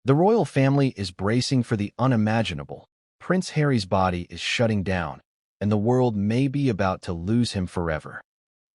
The royal family is bracing for the unimaginable. Prince Harry's body is shutting down, and the world may be about to lose him forever.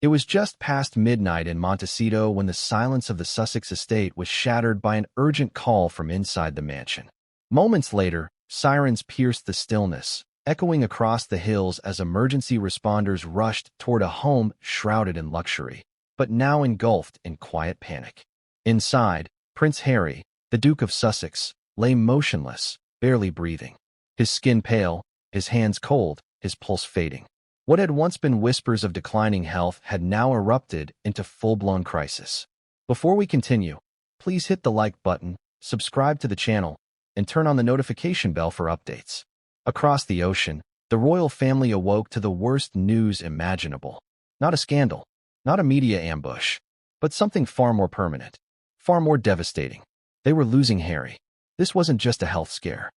It was just past midnight in Montecito when the silence of the Sussex estate was shattered by an urgent call from inside the mansion. Moments later, sirens pierced the stillness, echoing across the hills as emergency responders rushed toward a home shrouded in luxury, but now engulfed in quiet panic. Inside, Prince Harry, the Duke of Sussex, lay motionless, barely breathing. His skin pale, his hands cold, his pulse fading. What had once been whispers of declining health had now erupted into full-blown crisis. Before we continue, please hit the like button, subscribe to the channel, and turn on the notification bell for updates. Across the ocean, the royal family awoke to the worst news imaginable. Not a scandal, not a media ambush, but something far more permanent, far more devastating. They were losing Harry. This wasn't just a health scare.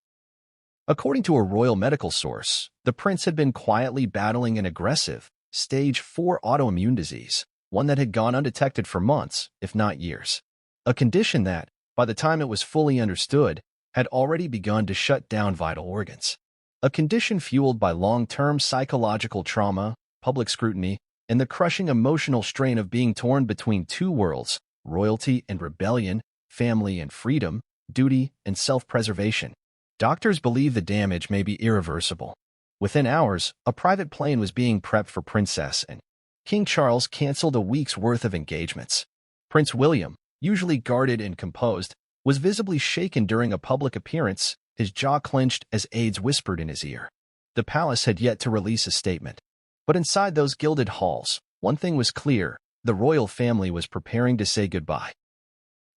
According to a royal medical source, the prince had been quietly battling an aggressive, stage 4 autoimmune disease, one that had gone undetected for months, if not years. A condition that, by the time it was fully understood, had already begun to shut down vital organs. A condition fueled by long-term psychological trauma, public scrutiny, and the crushing emotional strain of being torn between two worlds, royalty and rebellion, family and freedom, duty and self-preservation. Doctors believe the damage may be irreversible. Within hours, a private plane was being prepped for Princess and King Charles canceled a week's worth of engagements. Prince William, usually guarded and composed, was visibly shaken during a public appearance, his jaw clenched as aides whispered in his ear. The palace had yet to release a statement. But inside those gilded halls, one thing was clear: the royal family was preparing to say goodbye.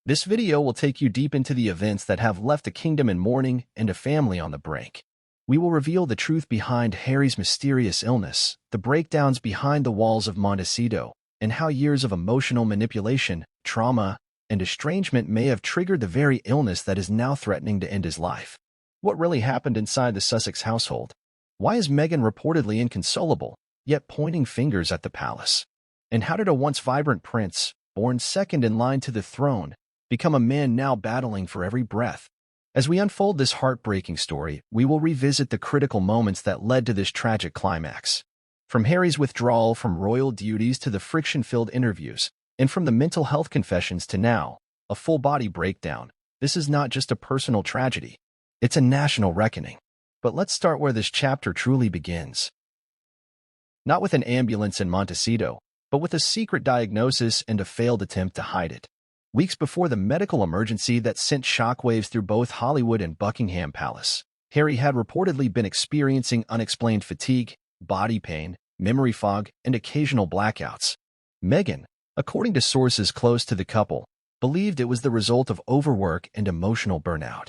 This video will take you deep into the events that have left a kingdom in mourning and a family on the brink. We will reveal the truth behind Harry's mysterious illness, the breakdowns behind the walls of Montecito, and how years of emotional manipulation, trauma, and estrangement may have triggered the very illness that is now threatening to end his life. What really happened inside the Sussex household? Why is Meghan reportedly inconsolable, yet pointing fingers at the palace? And how did a once vibrant prince, born second in line to the throne, become a man now battling for every breath? As we unfold this heartbreaking story, we will revisit the critical moments that led to this tragic climax. From Harry's withdrawal from royal duties to the friction-filled interviews, and from the mental health confessions to now, a full-body breakdown, this is not just a personal tragedy. It's a national reckoning. But let's start where this chapter truly begins. Not with an ambulance in Montecito, but with a secret diagnosis and a failed attempt to hide it. Weeks before the medical emergency that sent shockwaves through both Hollywood and Buckingham Palace, Harry had reportedly been experiencing unexplained fatigue, body pain, memory fog, and occasional blackouts. Meghan, according to sources close to the couple, believed it was the result of overwork and emotional burnout.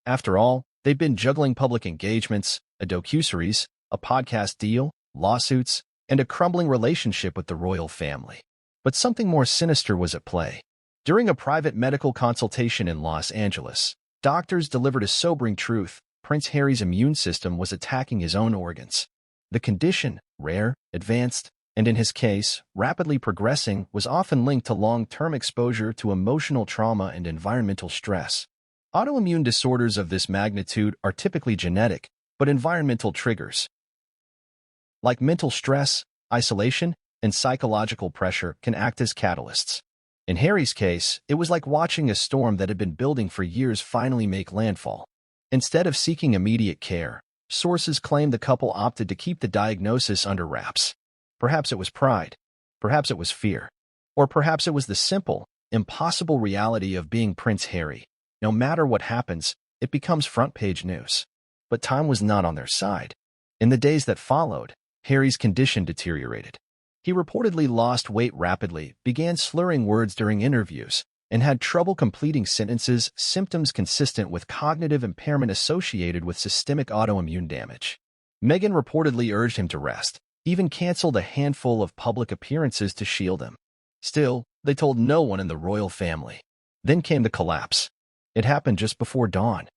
After all, they'd been juggling public engagements, a docuseries, a podcast deal, lawsuits, and a crumbling relationship with the royal family. But something more sinister was at play. During a private medical consultation in Los Angeles, doctors delivered a sobering truth: Prince Harry's immune system was attacking his own organs. The condition, rare, advanced, and in his case, rapidly progressing, was often linked to long-term exposure to emotional trauma and environmental stress. Autoimmune disorders of this magnitude are typically genetic, but environmental triggers, like mental stress, isolation, and psychological pressure, can act as catalysts. In Harry's case, it was like watching a storm that had been building for years finally make landfall. Instead of seeking immediate care, sources claim the couple opted to keep the diagnosis under wraps. Perhaps it was pride, perhaps it was fear, or perhaps it was the simple, impossible reality of being Prince Harry. No matter what happens, it becomes front-page news. But time was not on their side. In the days that followed, Harry's condition deteriorated. He reportedly lost weight rapidly, began slurring words during interviews, and had trouble completing sentences, symptoms consistent with cognitive impairment associated with systemic autoimmune damage. Meghan reportedly urged him to rest, even canceled a handful of public appearances to shield him. Still, they told no one in the royal family. Then came the collapse. It happened just before dawn.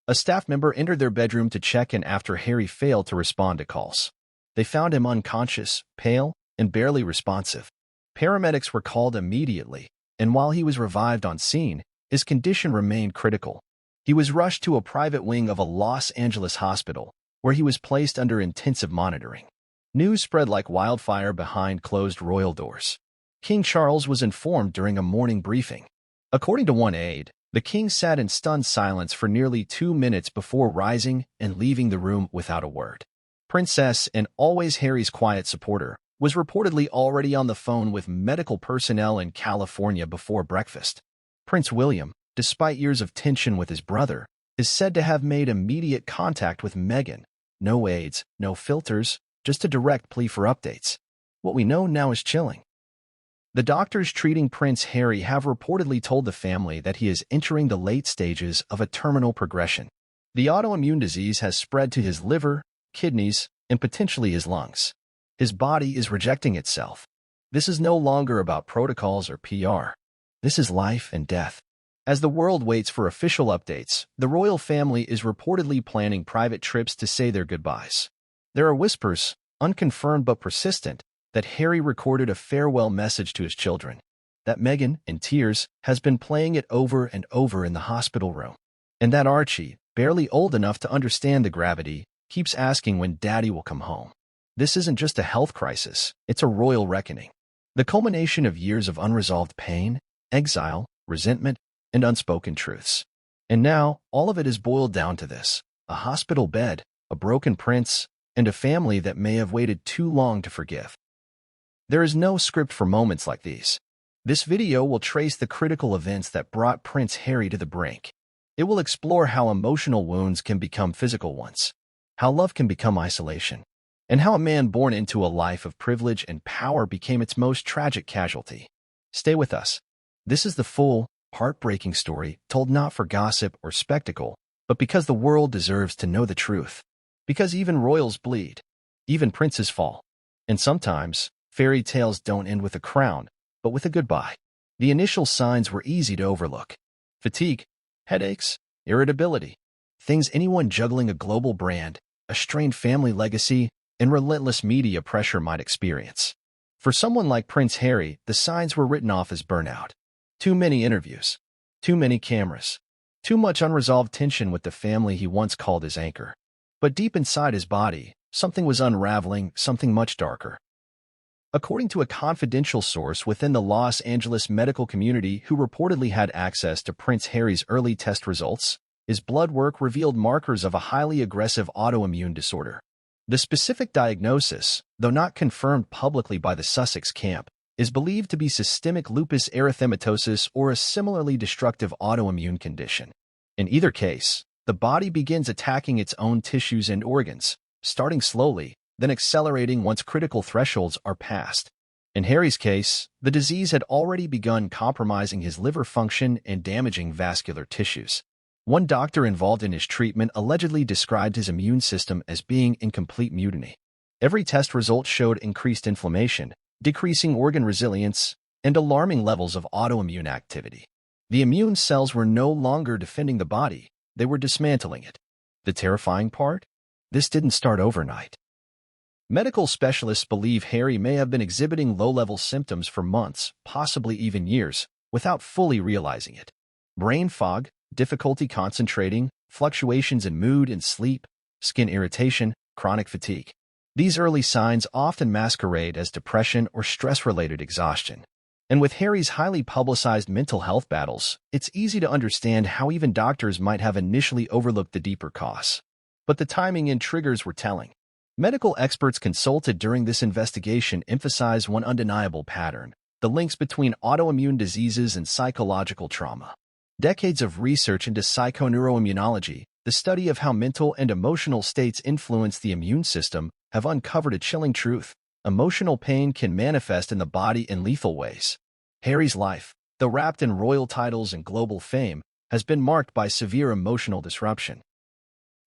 A staff member entered their bedroom to check in after Harry failed to respond to calls. They found him unconscious, pale, and barely responsive. Paramedics were called immediately, and while he was revived on scene, his condition remained critical. He was rushed to a private wing of a Los Angeles hospital, where he was placed under intensive monitoring. News spread like wildfire behind closed royal doors. King Charles was informed during a morning briefing. According to one aide, the king sat in stunned silence for nearly 2 minutes before rising and leaving the room without a word. Princess, and always Harry's quiet supporter, was reportedly already on the phone with medical personnel in California before breakfast. Prince William, despite years of tension with his brother, is said to have made immediate contact with Meghan. No aides, no filters, just a direct plea for updates. What we know now is chilling. The doctors treating Prince Harry have reportedly told the family that he is entering the late stages of a terminal progression. The autoimmune disease has spread to his liver, kidneys, and potentially his lungs. His body is rejecting itself. This is no longer about protocols or PR. This is life and death. As the world waits for official updates, the royal family is reportedly planning private trips to say their goodbyes. There are whispers, unconfirmed but persistent, that Harry recorded a farewell message to his children, that Meghan, in tears, has been playing it over and over in the hospital room, and that Archie, barely old enough to understand the gravity, keeps asking when Daddy will come home. This isn't just a health crisis, it's a royal reckoning. The culmination of years of unresolved pain, exile, resentment, and unspoken truths. And now, all of it is boiled down to this: a hospital bed, a broken prince, and a family that may have waited too long to forgive. There is no script for moments like these. This video will trace the critical events that brought Prince Harry to the brink. It will explore how emotional wounds can become physical ones, how love can become isolation, and how a man born into a life of privilege and power became its most tragic casualty. Stay with us. This is the full, heartbreaking story, told not for gossip or spectacle, but because the world deserves to know the truth. Because even royals bleed. Even princes fall. And sometimes, fairy tales don't end with a crown, but with a goodbye. The initial signs were easy to overlook. Fatigue, headaches, irritability. Things anyone juggling a global brand, a strained family legacy, and relentless media pressure might experience. For someone like Prince Harry, the signs were written off as burnout. Too many interviews. Too many cameras. Too much unresolved tension with the family he once called his anchor. But deep inside his body, something was unraveling, something much darker. According to a confidential source within the Los Angeles medical community who reportedly had access to Prince Harry's early test results, his blood work revealed markers of a highly aggressive autoimmune disorder. The specific diagnosis, though not confirmed publicly by the Sussex camp, is believed to be systemic lupus erythematosus or a similarly destructive autoimmune condition. In either case, the body begins attacking its own tissues and organs, starting slowly, then accelerating once critical thresholds are passed. In Harry's case, the disease had already begun compromising his liver function and damaging vascular tissues. One doctor involved in his treatment allegedly described his immune system as being in complete mutiny. Every test result showed increased inflammation, decreasing organ resilience, and alarming levels of autoimmune activity. The immune cells were no longer defending the body, they were dismantling it. The terrifying part? This didn't start overnight. Medical specialists believe Harry may have been exhibiting low-level symptoms for months, possibly even years, without fully realizing it. Brain fog, difficulty concentrating, fluctuations in mood and sleep, skin irritation, chronic fatigue. These early signs often masquerade as depression or stress-related exhaustion. And with Harry's highly publicized mental health battles, it's easy to understand how even doctors might have initially overlooked the deeper cause. But the timing and triggers were telling. Medical experts consulted during this investigation emphasize one undeniable pattern: the links between autoimmune diseases and psychological trauma. Decades of research into psychoneuroimmunology, the study of how mental and emotional states influence the immune system, have uncovered a chilling truth. Emotional pain can manifest in the body in lethal ways. Harry's life, though wrapped in royal titles and global fame, has been marked by severe emotional disruption.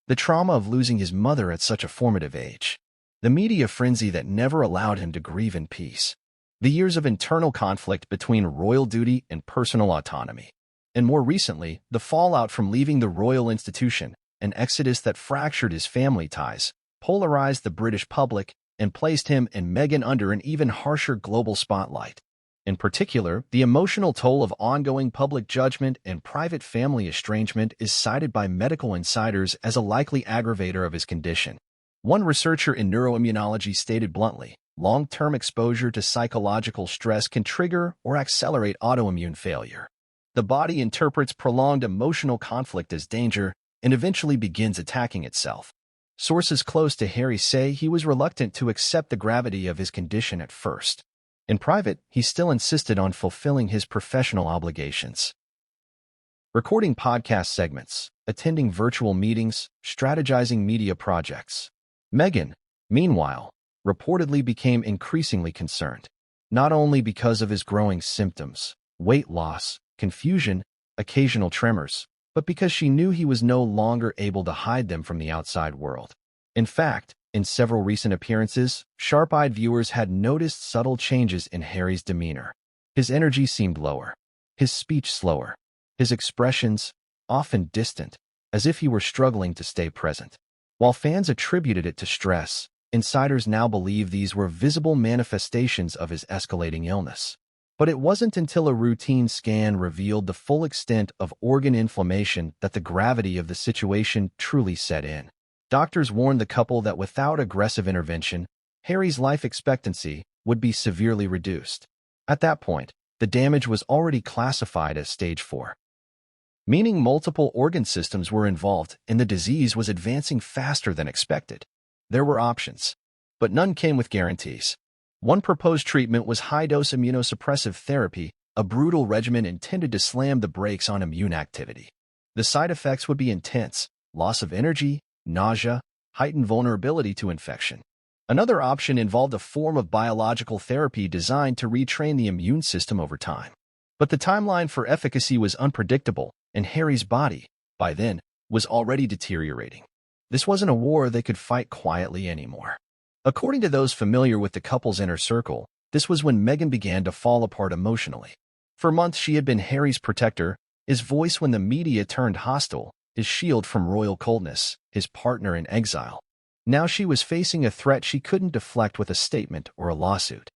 The trauma of losing his mother at such a formative age. The media frenzy that never allowed him to grieve in peace. The years of internal conflict between royal duty and personal autonomy. And more recently, the fallout from leaving the royal institution, an exodus that fractured his family ties, polarized the British public, and placed him and Meghan under an even harsher global spotlight. In particular, the emotional toll of ongoing public judgment and private family estrangement is cited by medical insiders as a likely aggravator of his condition. One researcher in neuroimmunology stated bluntly, long-term exposure to psychological stress can trigger or accelerate autoimmune failure. The body interprets prolonged emotional conflict as danger and eventually begins attacking itself. Sources close to Harry say he was reluctant to accept the gravity of his condition at first. In private, he still insisted on fulfilling his professional obligations. Recording podcast segments, attending virtual meetings, strategizing media projects. Meghan, meanwhile, reportedly became increasingly concerned, not only because of his growing symptoms, weight loss, confusion, occasional tremors, but because she knew he was no longer able to hide them from the outside world. In fact, in several recent appearances, sharp-eyed viewers had noticed subtle changes in Harry's demeanor. His energy seemed lower, his speech slower, his expressions often distant, as if he were struggling to stay present. While fans attributed it to stress, insiders now believe these were visible manifestations of his escalating illness. But it wasn't until a routine scan revealed the full extent of organ inflammation that the gravity of the situation truly set in. Doctors warned the couple that without aggressive intervention, Harry's life expectancy would be severely reduced. At that point, the damage was already classified as stage 4, meaning multiple organ systems were involved and the disease was advancing faster than expected. There were options, but none came with guarantees. One proposed treatment was high-dose immunosuppressive therapy, a brutal regimen intended to slam the brakes on immune activity. The side effects would be intense: loss of energy, nausea, heightened vulnerability to infection. Another option involved a form of biological therapy designed to retrain the immune system over time. But the timeline for efficacy was unpredictable, and Harry's body, by then, was already deteriorating. This wasn't a war they could fight quietly anymore. According to those familiar with the couple's inner circle, this was when Meghan began to fall apart emotionally. For months she had been Harry's protector, his voice when the media turned hostile, his shield from royal coldness, his partner in exile. Now she was facing a threat she couldn't deflect with a statement or a lawsuit.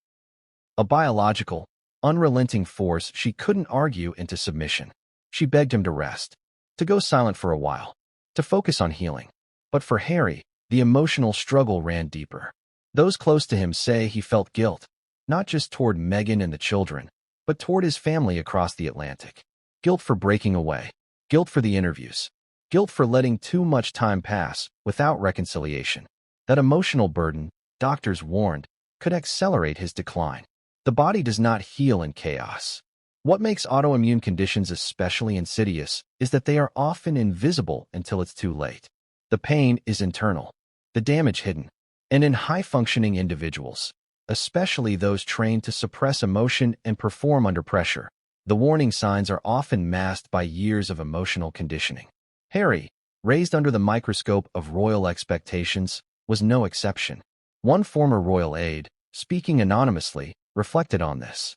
A biological, unrelenting force she couldn't argue into submission. She begged him to rest, to go silent for a while, to focus on healing. But for Harry, the emotional struggle ran deeper. Those close to him say he felt guilt, not just toward Meghan and the children, but toward his family across the Atlantic. Guilt for breaking away, guilt for the interviews, guilt for letting too much time pass without reconciliation. That emotional burden, doctors warned, could accelerate his decline. The body does not heal in chaos. What makes autoimmune conditions especially insidious is that they are often invisible until it's too late. The pain is internal, the damage hidden, and in high-functioning individuals, especially those trained to suppress emotion and perform under pressure, the warning signs are often masked by years of emotional conditioning. Harry, raised under the microscope of royal expectations, was no exception. One former royal aide, speaking anonymously, reflected on this.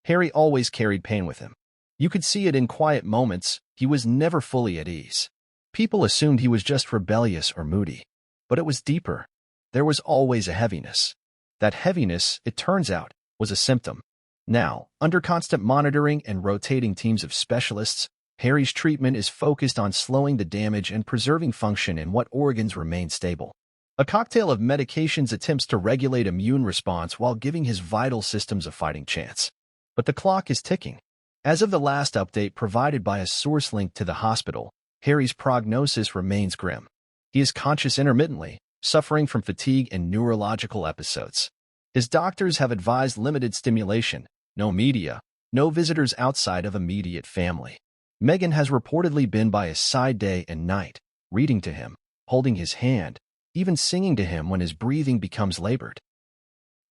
Harry always carried pain with him. You could see it in quiet moments. He was never fully at ease. People assumed he was just rebellious or moody. But it was deeper. There was always a heaviness. That heaviness, it turns out, was a symptom. Now, under constant monitoring and rotating teams of specialists, Harry's treatment is focused on slowing the damage and preserving function in what organs remain stable. A cocktail of medications attempts to regulate immune response while giving his vital systems a fighting chance. But the clock is ticking. As of the last update provided by a source linked to the hospital, Harry's prognosis remains grim. He is conscious intermittently, suffering from fatigue and neurological episodes. His doctors have advised limited stimulation, no media, no visitors outside of immediate family. Meghan has reportedly been by his side day and night, reading to him, holding his hand, even singing to him when his breathing becomes labored.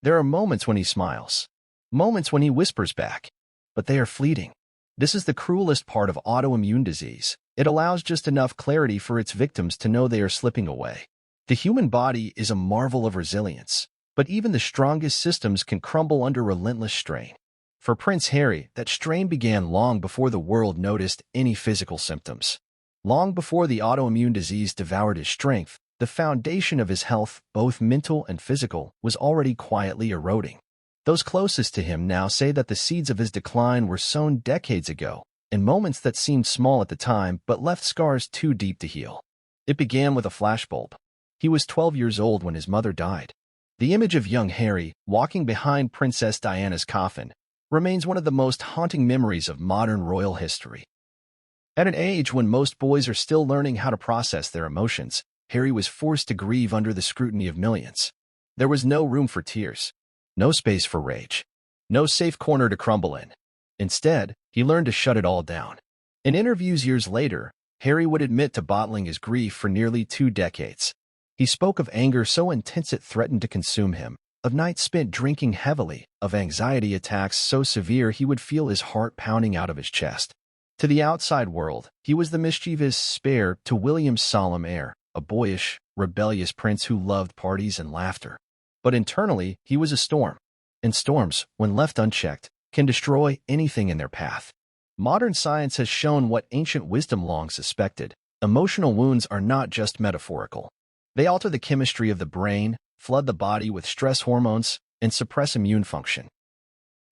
There are moments when he smiles, moments when he whispers back, but they are fleeting. This is the cruelest part of autoimmune disease. It allows just enough clarity for its victims to know they are slipping away. The human body is a marvel of resilience, but even the strongest systems can crumble under relentless strain. For Prince Harry, that strain began long before the world noticed any physical symptoms. Long before the autoimmune disease devoured his strength, the foundation of his health, both mental and physical, was already quietly eroding. Those closest to him now say that the seeds of his decline were sown decades ago, in moments that seemed small at the time but left scars too deep to heal. It began with a flashbulb. He was 12 years old when his mother died. The image of young Harry, walking behind Princess Diana's coffin, remains one of the most haunting memories of modern royal history. At an age when most boys are still learning how to process their emotions, Harry was forced to grieve under the scrutiny of millions. There was no room for tears, no space for rage, no safe corner to crumble in. Instead, he learned to shut it all down. In interviews years later, Harry would admit to bottling his grief for nearly 2 decades. He spoke of anger so intense it threatened to consume him, of nights spent drinking heavily, of anxiety attacks so severe he would feel his heart pounding out of his chest. To the outside world, he was the mischievous spare to William's solemn heir, a boyish, rebellious prince who loved parties and laughter. But internally, he was a storm. And storms, when left unchecked, can destroy anything in their path. Modern science has shown what ancient wisdom long suspected. Emotional wounds are not just metaphorical. They alter the chemistry of the brain, flood the body with stress hormones, and suppress immune function.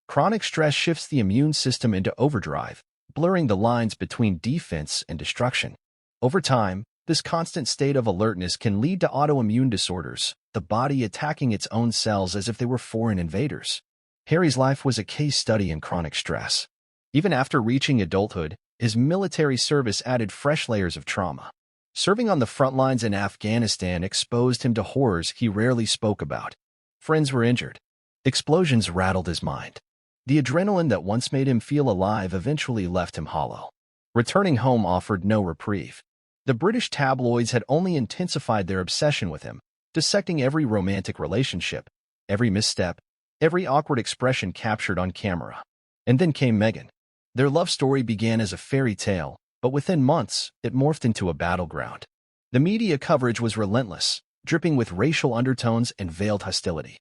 Chronic stress shifts the immune system into overdrive, blurring the lines between defense and destruction. Over time, this constant state of alertness can lead to autoimmune disorders, the body attacking its own cells as if they were foreign invaders. Harry's life was a case study in chronic stress. Even after reaching adulthood, his military service added fresh layers of trauma. Serving on the front lines in Afghanistan exposed him to horrors he rarely spoke about. Friends were injured. Explosions rattled his mind. The adrenaline that once made him feel alive eventually left him hollow. Returning home offered no reprieve. The British tabloids had only intensified their obsession with him, dissecting every romantic relationship, every misstep, every awkward expression captured on camera. And then came Meghan. Their love story began as a fairy tale, but within months, it morphed into a battleground. The media coverage was relentless, dripping with racial undertones and veiled hostility.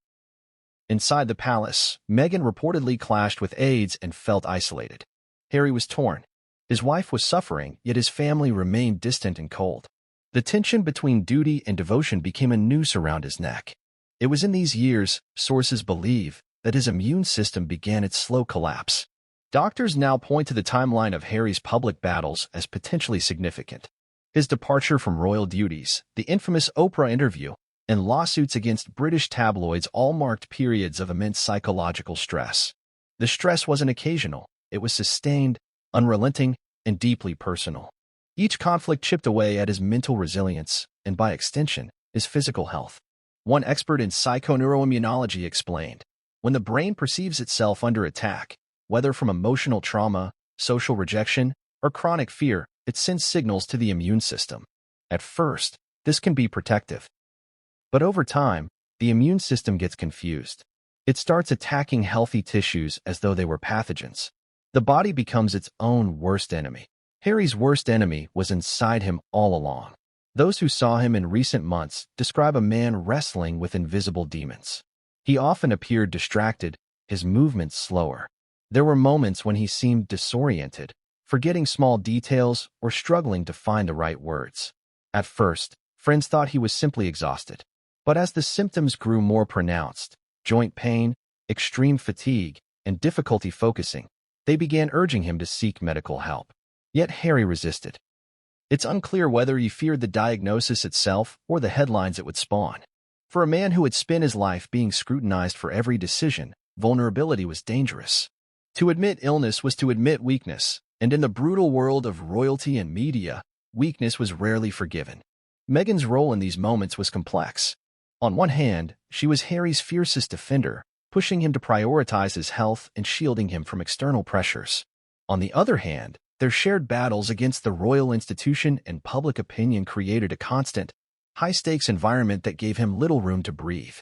Inside the palace, Meghan reportedly clashed with aides and felt isolated. Harry was torn. His wife was suffering, yet his family remained distant and cold. The tension between duty and devotion became a noose around his neck. It was in these years, sources believe, that his immune system began its slow collapse. Doctors now point to the timeline of Harry's public battles as potentially significant. His departure from royal duties, the infamous Oprah interview, and lawsuits against British tabloids all marked periods of immense psychological stress. The stress wasn't occasional, it was sustained, unrelenting, and deeply personal. Each conflict chipped away at his mental resilience, and by extension, his physical health. One expert in psychoneuroimmunology explained, when the brain perceives itself under attack, whether from emotional trauma, social rejection, or chronic fear, it sends signals to the immune system. At first, this can be protective. But over time, the immune system gets confused. It starts attacking healthy tissues as though they were pathogens. The body becomes its own worst enemy. Harry's worst enemy was inside him all along. Those who saw him in recent months describe a man wrestling with invisible demons. He often appeared distracted, his movements slower. There were moments when he seemed disoriented, forgetting small details or struggling to find the right words. At first, friends thought he was simply exhausted. But as the symptoms grew more pronounced, joint pain, extreme fatigue, and difficulty focusing, they began urging him to seek medical help. Yet Harry resisted. It's unclear whether he feared the diagnosis itself or the headlines it would spawn. For a man who had spent his life being scrutinized for every decision, vulnerability was dangerous. To admit illness was to admit weakness, and in the brutal world of royalty and media, weakness was rarely forgiven. Meghan's role in these moments was complex. On one hand, she was Harry's fiercest defender, pushing him to prioritize his health and shielding him from external pressures. On the other hand, their shared battles against the royal institution and public opinion created a constant, high-stakes environment that gave him little room to breathe.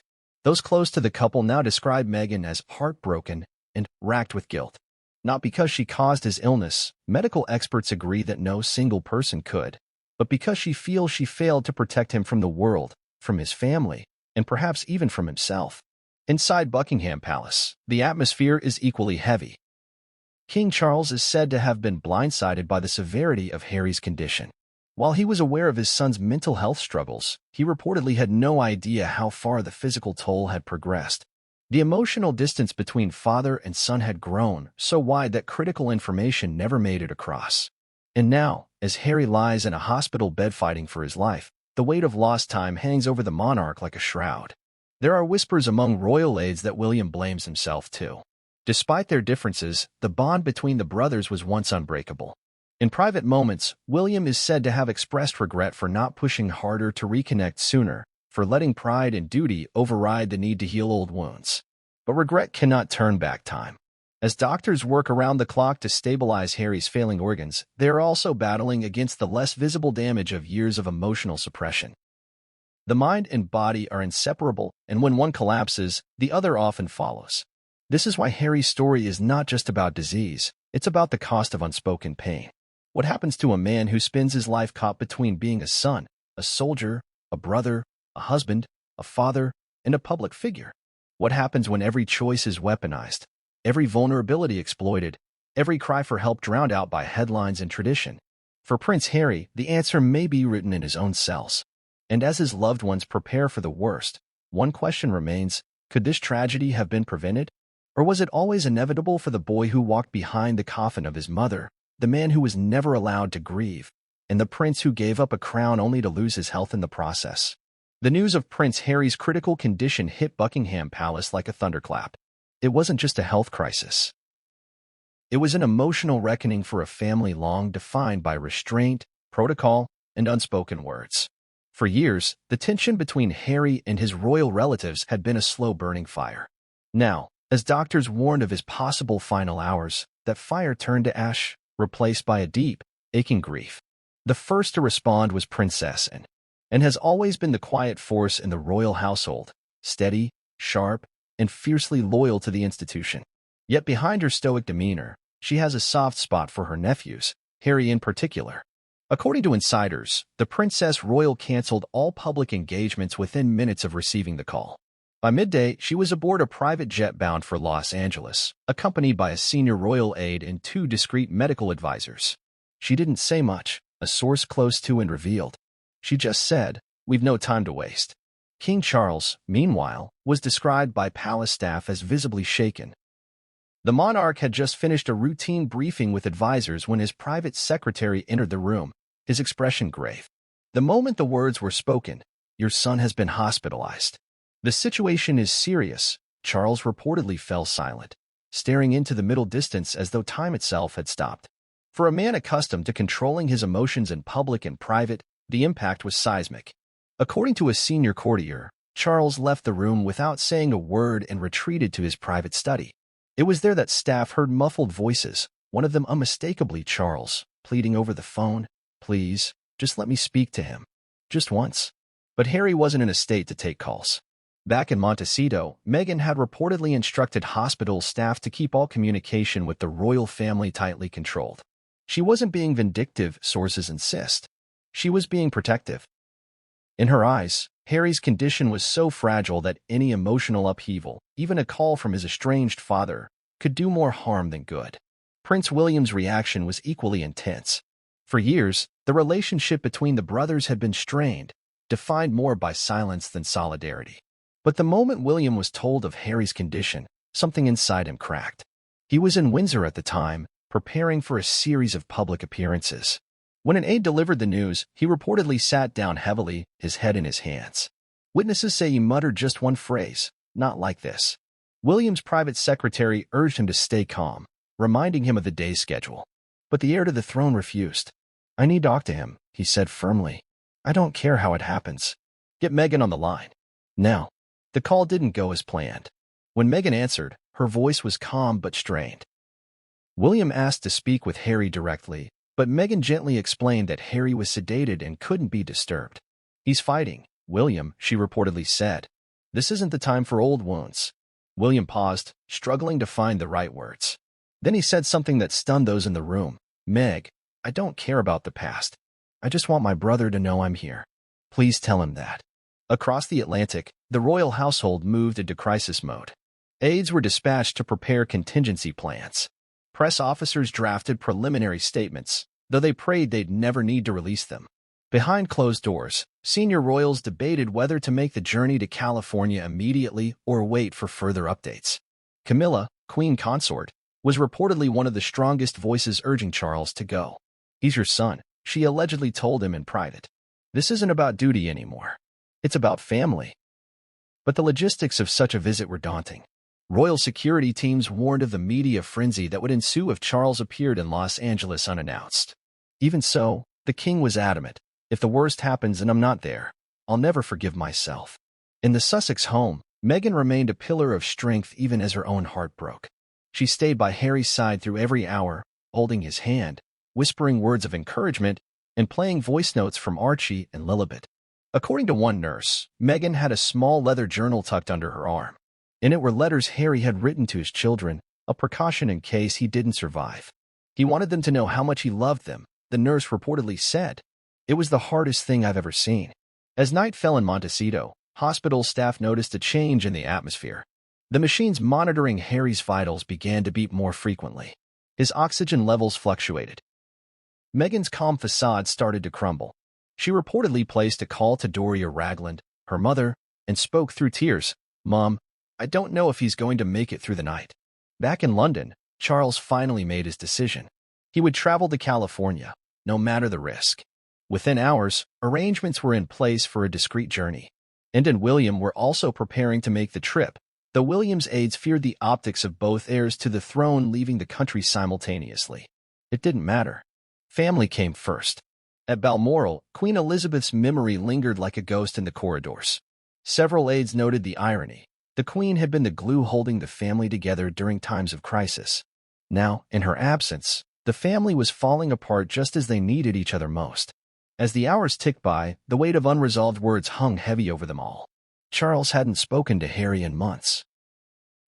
Those close to the couple now describe Meghan as heartbroken and racked with guilt. Not because she caused his illness, medical experts agree that no single person could, but because she feels she failed to protect him from the world, from his family, and perhaps even from himself. Inside Buckingham Palace, the atmosphere is equally heavy. King Charles is said to have been blindsided by the severity of Harry's condition. While he was aware of his son's mental health struggles, he reportedly had no idea how far the physical toll had progressed. The emotional distance between father and son had grown so wide that critical information never made it across. And now, as Harry lies in a hospital bed fighting for his life, the weight of lost time hangs over the monarch like a shroud. There are whispers among royal aides that William blames himself too. Despite their differences, the bond between the brothers was once unbreakable. In private moments, William is said to have expressed regret for not pushing harder to reconnect sooner, for letting pride and duty override the need to heal old wounds. But regret cannot turn back time. As doctors work around the clock to stabilize Harry's failing organs, they are also battling against the less visible damage of years of emotional suppression. The mind and body are inseparable, and when one collapses, the other often follows. This is why Harry's story is not just about disease, it's about the cost of unspoken pain. What happens to a man who spends his life caught between being a son, a soldier, a brother, a husband, a father, and a public figure? What happens when every choice is weaponized, every vulnerability exploited, every cry for help drowned out by headlines and tradition? For Prince Harry, the answer may be written in his own cells. And as his loved ones prepare for the worst, one question remains: could this tragedy have been prevented? Or was it always inevitable for the boy who walked behind the coffin of his mother, the man who was never allowed to grieve, and the prince who gave up a crown only to lose his health in the process? The news of Prince Harry's critical condition hit Buckingham Palace like a thunderclap. It wasn't just a health crisis. It was an emotional reckoning for a family long defined by restraint, protocol, and unspoken words. For years, the tension between Harry and his royal relatives had been a slow-burning fire. Now, as doctors warned of his possible final hours, that fire turned to ash, replaced by a deep, aching grief. The first to respond was Princess Anne, and has always been the quiet force in the royal household, steady, sharp, and fiercely loyal to the institution. Yet behind her stoic demeanor, she has a soft spot for her nephews, Harry in particular. According to insiders, the Princess Royal canceled all public engagements within minutes of receiving the call. By midday, she was aboard a private jet bound for Los Angeles, accompanied by a senior royal aide and two discreet medical advisors. She didn't say much, a source close to and revealed. She just said, "We've no time to waste." King Charles, meanwhile, was described by palace staff as visibly shaken. The monarch had just finished a routine briefing with advisors when his private secretary entered the room, his expression grave. The moment the words were spoken, "Your son has been hospitalized. The situation is serious," Charles reportedly fell silent, staring into the middle distance as though time itself had stopped. For a man accustomed to controlling his emotions in public and private, the impact was seismic. According to a senior courtier, Charles left the room without saying a word and retreated to his private study. It was there that staff heard muffled voices, one of them unmistakably Charles, pleading over the phone, "Please, just let me speak to him. Just once." But Harry wasn't in a state to take calls. Back in Montecito, Meghan had reportedly instructed hospital staff to keep all communication with the royal family tightly controlled. She wasn't being vindictive, sources insist. She was being protective. In her eyes, Harry's condition was so fragile that any emotional upheaval, even a call from his estranged father, could do more harm than good. Prince William's reaction was equally intense. For years, the relationship between the brothers had been strained, defined more by silence than solidarity. But the moment William was told of Harry's condition, something inside him cracked. He was in Windsor at the time, preparing for a series of public appearances. When an aide delivered the news, he reportedly sat down heavily, his head in his hands. Witnesses say he muttered just one phrase, "Not like this." William's private secretary urged him to stay calm, reminding him of the day's schedule. But the heir to the throne refused. "I need to talk to him," he said firmly. "I don't care how it happens. Get Meghan on the line. Now." The call didn't go as planned. When Meghan answered, her voice was calm but strained. William asked to speak with Harry directly, but Meghan gently explained that Harry was sedated and couldn't be disturbed. "He's fighting, William," she reportedly said. "This isn't the time for old wounds." William paused, struggling to find the right words. Then he said something that stunned those in the room. "Meg, I don't care about the past. I just want my brother to know I'm here. Please tell him that." Across the Atlantic, the royal household moved into crisis mode. Aides were dispatched to prepare contingency plans. Press officers drafted preliminary statements, though they prayed they'd never need to release them. Behind closed doors, senior royals debated whether to make the journey to California immediately or wait for further updates. Camilla, Queen Consort, was reportedly one of the strongest voices urging Charles to go. "He's your son," she allegedly told him in private. "This isn't about duty anymore. It's about family." But the logistics of such a visit were daunting. Royal security teams warned of the media frenzy that would ensue if Charles appeared in Los Angeles unannounced. Even so, the king was adamant. "If the worst happens and I'm not there, I'll never forgive myself." In the Sussex home, Meghan remained a pillar of strength even as her own heart broke. She stayed by Harry's side through every hour, holding his hand, whispering words of encouragement, and playing voice notes from Archie and Lilibet. According to one nurse, Meghan had a small leather journal tucked under her arm. In it were letters Harry had written to his children, a precaution in case he didn't survive. He wanted them to know how much he loved them, the nurse reportedly said. "It was the hardest thing I've ever seen." As night fell in Montecito, hospital staff noticed a change in the atmosphere. The machines monitoring Harry's vitals began to beep more frequently. His oxygen levels fluctuated. Meghan's calm facade started to crumble. She reportedly placed a call to Doria Ragland, her mother, and spoke through tears. "Mom, I don't know if he's going to make it through the night." Back in London, Charles finally made his decision. He would travel to California, no matter the risk. Within hours, arrangements were in place for a discreet journey. And William were also preparing to make the trip. The Williams aides feared the optics of both heirs to the throne leaving the country simultaneously. It didn't matter. Family came first. At Balmoral, Queen Elizabeth's memory lingered like a ghost in the corridors. Several aides noted the irony. The Queen had been the glue holding the family together during times of crisis. Now, in her absence, the family was falling apart just as they needed each other most. As the hours ticked by, the weight of unresolved words hung heavy over them all. Charles hadn't spoken to Harry in months.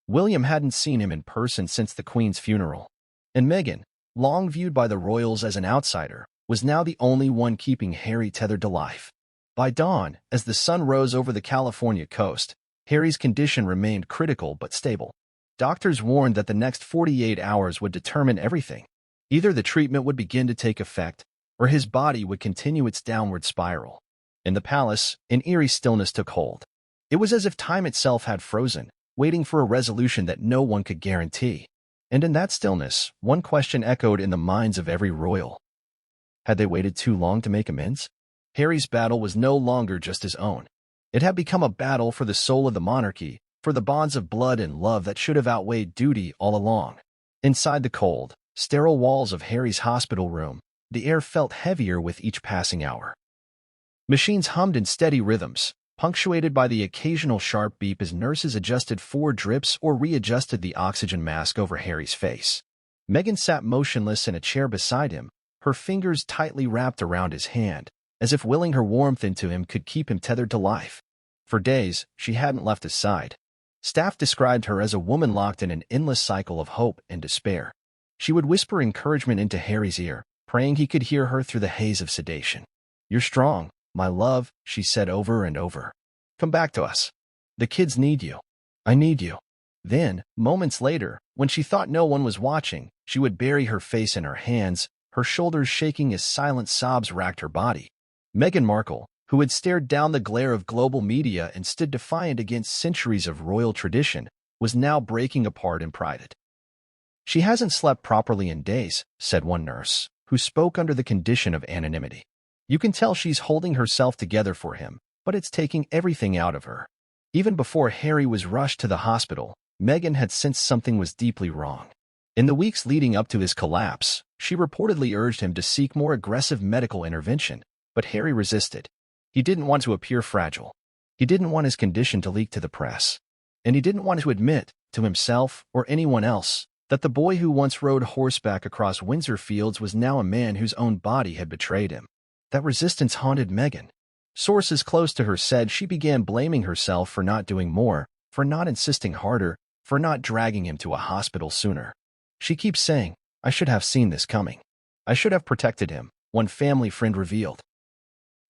William hadn't seen him in person since the Queen's funeral. And Meghan, long viewed by the royals as an outsider, was now the only one keeping Harry tethered to life. By dawn, as the sun rose over the California coast, Harry's condition remained critical but stable. Doctors warned that the next 48 hours would determine everything. Either the treatment would begin to take effect, or his body would continue its downward spiral. In the palace, an eerie stillness took hold. It was as if time itself had frozen, waiting for a resolution that no one could guarantee. And in that stillness, one question echoed in the minds of every royal. Had they waited too long to make amends? Harry's battle was no longer just his own. It had become a battle for the soul of the monarchy, for the bonds of blood and love that should have outweighed duty all along. Inside the cold, sterile walls of Harry's hospital room, the air felt heavier with each passing hour. Machines hummed in steady rhythms, punctuated by the occasional sharp beep as nurses adjusted 4 drips or readjusted the oxygen mask over Harry's face. Meghan sat motionless in a chair beside him, her fingers tightly wrapped around his hand, as if willing her warmth into him could keep him tethered to life. For days, she hadn't left his side. Staff described her as a woman locked in an endless cycle of hope and despair. She would whisper encouragement into Harry's ear, praying he could hear her through the haze of sedation. "You're strong, my love," she said over and over. "Come back to us. The kids need you. I need you." Then, moments later, when she thought no one was watching, she would bury her face in her hands, her shoulders shaking as silent sobs racked her body. Meghan Markle, who had stared down the glare of global media and stood defiant against centuries of royal tradition, was now breaking apart in private. "She hasn't slept properly in days," said one nurse, who spoke under the condition of anonymity. "You can tell she's holding herself together for him, but it's taking everything out of her." Even before Harry was rushed to the hospital, Meghan had sensed something was deeply wrong. In the weeks leading up to his collapse, she reportedly urged him to seek more aggressive medical intervention, but Harry resisted. He didn't want to appear fragile. He didn't want his condition to leak to the press. And he didn't want to admit, to himself or anyone else, that the boy who once rode horseback across Windsor Fields was now a man whose own body had betrayed him. That resistance haunted Meghan. Sources close to her said she began blaming herself for not doing more, for not insisting harder, for not dragging him to a hospital sooner. She keeps saying, "I should have seen this coming. I should have protected him," one family friend revealed.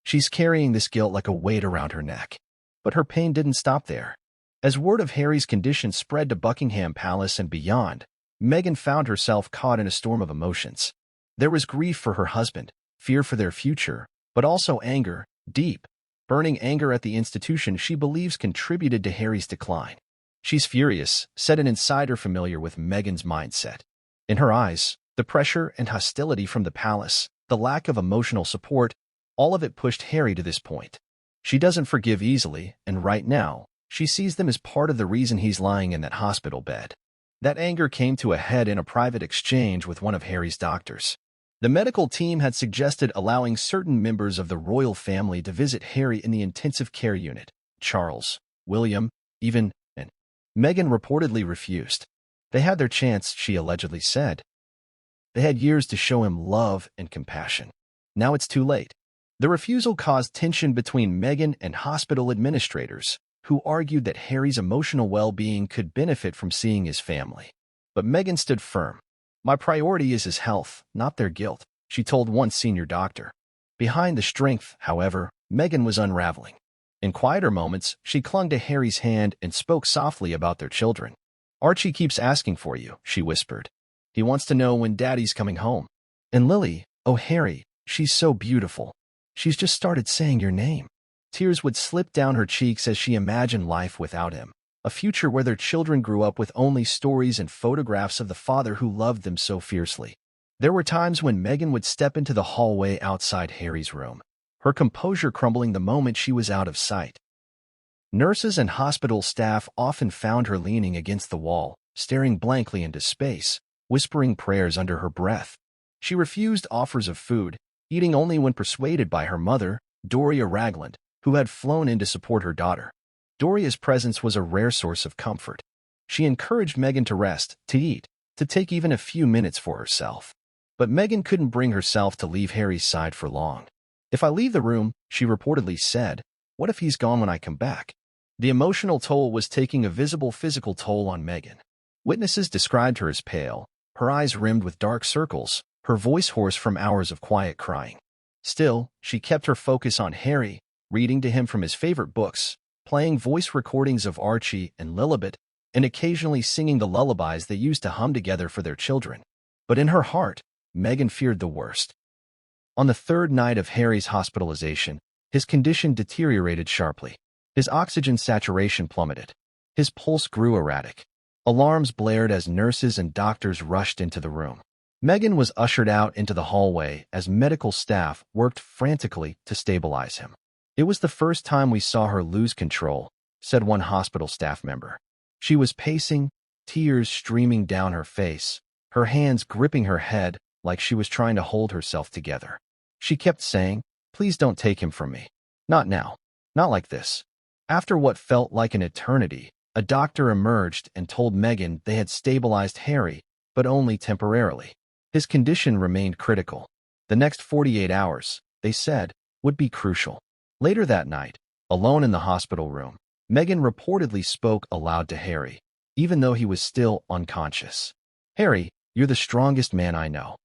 She's carrying this guilt like a weight around her neck. But her pain didn't stop there. As word of Harry's condition spread to Buckingham Palace and beyond, Meghan found herself caught in a storm of emotions. There was grief for her husband, fear for their future, but also anger, deep, burning anger at the institution she believes contributed to Harry's decline. She's furious, said an insider familiar with Meghan's mindset. In her eyes, the pressure and hostility from the palace, the lack of emotional support, all of it pushed Harry to this point. She doesn't forgive easily, and right now, she sees them as part of the reason he's lying in that hospital bed. That anger came to a head in a private exchange with one of Harry's doctors. The medical team had suggested allowing certain members of the royal family to visit Harry in the intensive care unit. Charles, William, even, and Meghan reportedly refused. They had their chance, she allegedly said. They had years to show him love and compassion. Now it's too late. The refusal caused tension between Meghan and hospital administrators, who argued that Harry's emotional well-being could benefit from seeing his family. But Meghan stood firm. My priority is his health, not their guilt, she told one senior doctor. Behind the strength, however, Meghan was unraveling. In quieter moments, she clung to Harry's hand and spoke softly about their children. Archie keeps asking for you, she whispered. He wants to know when Daddy's coming home. And Lily, oh Harry, she's so beautiful. She's just started saying your name. Tears would slip down her cheeks as she imagined life without him, a future where their children grew up with only stories and photographs of the father who loved them so fiercely. There were times when Meghan would step into the hallway outside Harry's room, her composure crumbling the moment she was out of sight. Nurses and hospital staff often found her leaning against the wall, staring blankly into space, whispering prayers under her breath. She refused offers of food, eating only when persuaded by her mother, Doria Ragland, who had flown in to support her daughter. Doria's presence was a rare source of comfort. She encouraged Meghan to rest, to eat, to take even a few minutes for herself. But Meghan couldn't bring herself to leave Harry's side for long. If I leave the room, she reportedly said, what if he's gone when I come back? The emotional toll was taking a visible physical toll on Meghan. Witnesses described her as pale, her eyes rimmed with dark circles, her voice hoarse from hours of quiet crying. Still, she kept her focus on Harry, reading to him from his favorite books, playing voice recordings of Archie and Lilibet, and occasionally singing the lullabies they used to hum together for their children. But in her heart, Meghan feared the worst. On the third night of Harry's hospitalization, his condition deteriorated sharply. His oxygen saturation plummeted. His pulse grew erratic. Alarms blared as nurses and doctors rushed into the room. Meghan was ushered out into the hallway as medical staff worked frantically to stabilize him. It was the first time we saw her lose control, said one hospital staff member. She was pacing, tears streaming down her face, her hands gripping her head like she was trying to hold herself together. She kept saying, please don't take him from me. Not now. Not like this. After what felt like an eternity, a doctor emerged and told Meghan they had stabilized Harry, but only temporarily. His condition remained critical. The next 48 hours, they said, would be crucial. Later that night, alone in the hospital room, Meghan reportedly spoke aloud to Harry, even though he was still unconscious. Harry, you're the strongest man I know.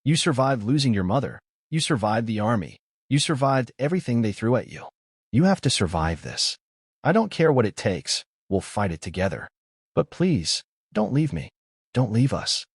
You survived losing your mother. You survived the army. You survived everything they threw at you. You have to survive this. I don't care what it takes. We'll fight it together. But please, don't leave me. Don't leave us.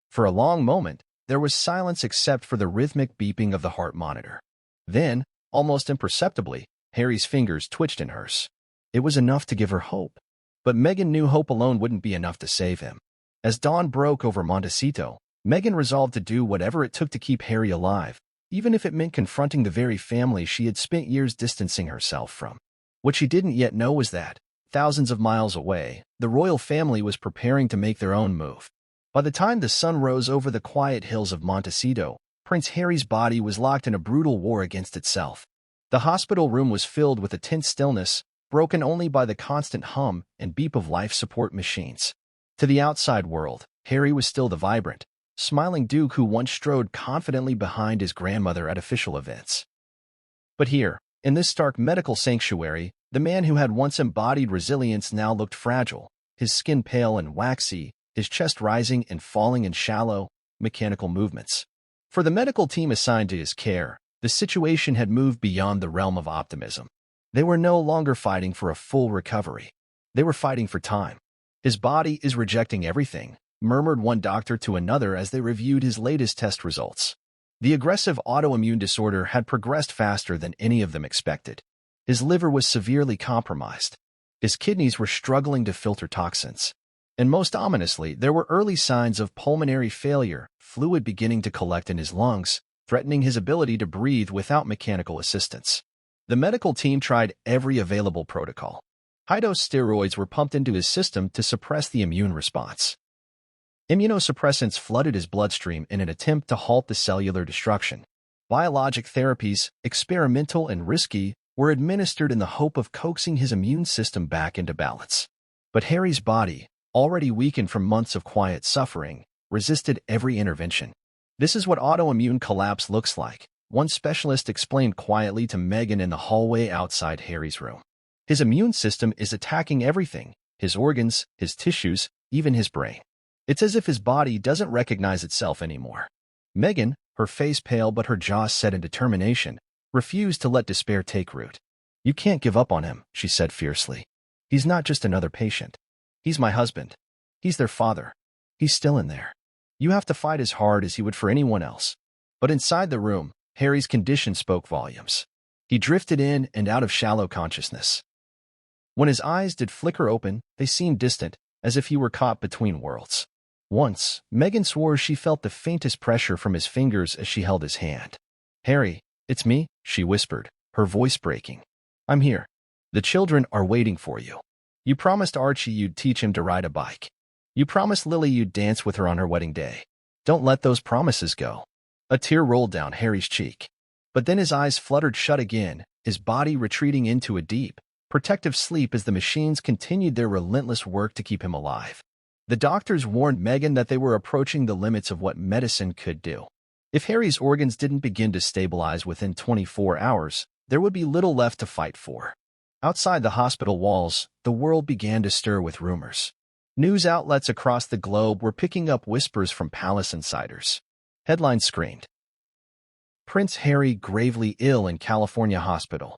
For a long moment, there was silence except for the rhythmic beeping of the heart monitor. Then, almost imperceptibly, Harry's fingers twitched in hers. It was enough to give her hope. But Meghan knew hope alone wouldn't be enough to save him. As dawn broke over Montecito, Meghan resolved to do whatever it took to keep Harry alive, even if it meant confronting the very family she had spent years distancing herself from. What she didn't yet know was that, thousands of miles away, the royal family was preparing to make their own move. By the time the sun rose over the quiet hills of Montecito, Prince Harry's body was locked in a brutal war against itself. The hospital room was filled with a tense stillness, broken only by the constant hum and beep of life support machines. To the outside world, Harry was still the vibrant, smiling Duke who once strode confidently behind his grandmother at official events. But here, in this stark medical sanctuary, the man who had once embodied resilience now looked fragile, his skin pale and waxy, his chest rising and falling in shallow, mechanical movements. For the medical team assigned to his care, the situation had moved beyond the realm of optimism. They were no longer fighting for a full recovery. They were fighting for time. His body is rejecting everything, murmured one doctor to another as they reviewed his latest test results. The aggressive autoimmune disorder had progressed faster than any of them expected. His liver was severely compromised. His kidneys were struggling to filter toxins. And most ominously, there were early signs of pulmonary failure, fluid beginning to collect in his lungs, threatening his ability to breathe without mechanical assistance. The medical team tried every available protocol. High-dose steroids were pumped into his system to suppress the immune response. Immunosuppressants flooded his bloodstream in an attempt to halt the cellular destruction. Biologic therapies, experimental and risky, were administered in the hope of coaxing his immune system back into balance. But Harry's body, already weakened from months of quiet suffering, resisted every intervention. "This is what autoimmune collapse looks like," one specialist explained quietly to Meghan in the hallway outside Harry's room. "His immune system is attacking everything, his organs, his tissues, even his brain. It's as if his body doesn't recognize itself anymore." Meghan, her face pale but her jaw set in determination, refused to let despair take root. "You can't give up on him," she said fiercely. "He's not just another patient. He's my husband. He's their father. He's still in there. You have to fight as hard as he would for anyone else." But inside the room, Harry's condition spoke volumes. He drifted in and out of shallow consciousness. When his eyes did flicker open, they seemed distant, as if he were caught between worlds. Once, Meghan swore she felt the faintest pressure from his fingers as she held his hand. "Harry, it's me," she whispered, her voice breaking. "I'm here. The children are waiting for you. You promised Archie you'd teach him to ride a bike. You promised Lily you'd dance with her on her wedding day. Don't let those promises go." A tear rolled down Harry's cheek. But then his eyes fluttered shut again, his body retreating into a deep, protective sleep as the machines continued their relentless work to keep him alive. The doctors warned Meghan that they were approaching the limits of what medicine could do. If Harry's organs didn't begin to stabilize within 24 hours, there would be little left to fight for. Outside the hospital walls, the world began to stir with rumors. News outlets across the globe were picking up whispers from palace insiders. Headlines screamed, "Prince Harry gravely ill in California hospital."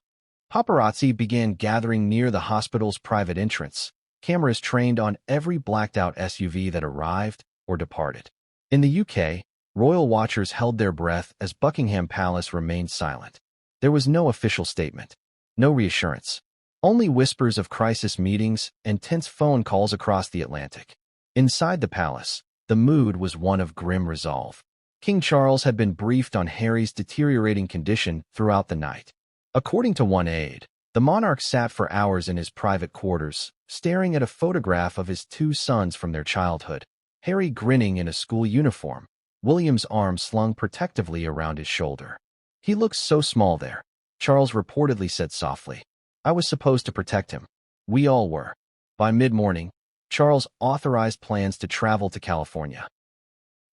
Paparazzi began gathering near the hospital's private entrance, cameras trained on every blacked-out SUV that arrived or departed. In the UK, royal watchers held their breath as Buckingham Palace remained silent. There was no official statement, no reassurance, only whispers of crisis meetings and tense phone calls across the Atlantic. Inside the palace, the mood was one of grim resolve. King Charles had been briefed on Harry's deteriorating condition throughout the night. According to one aide, the monarch sat for hours in his private quarters, staring at a photograph of his two sons from their childhood, Harry grinning in a school uniform, William's arm slung protectively around his shoulder. "He looks so small there," Charles reportedly said softly. "I was supposed to protect him. We all were." By mid-morning, Charles authorized plans to travel to California.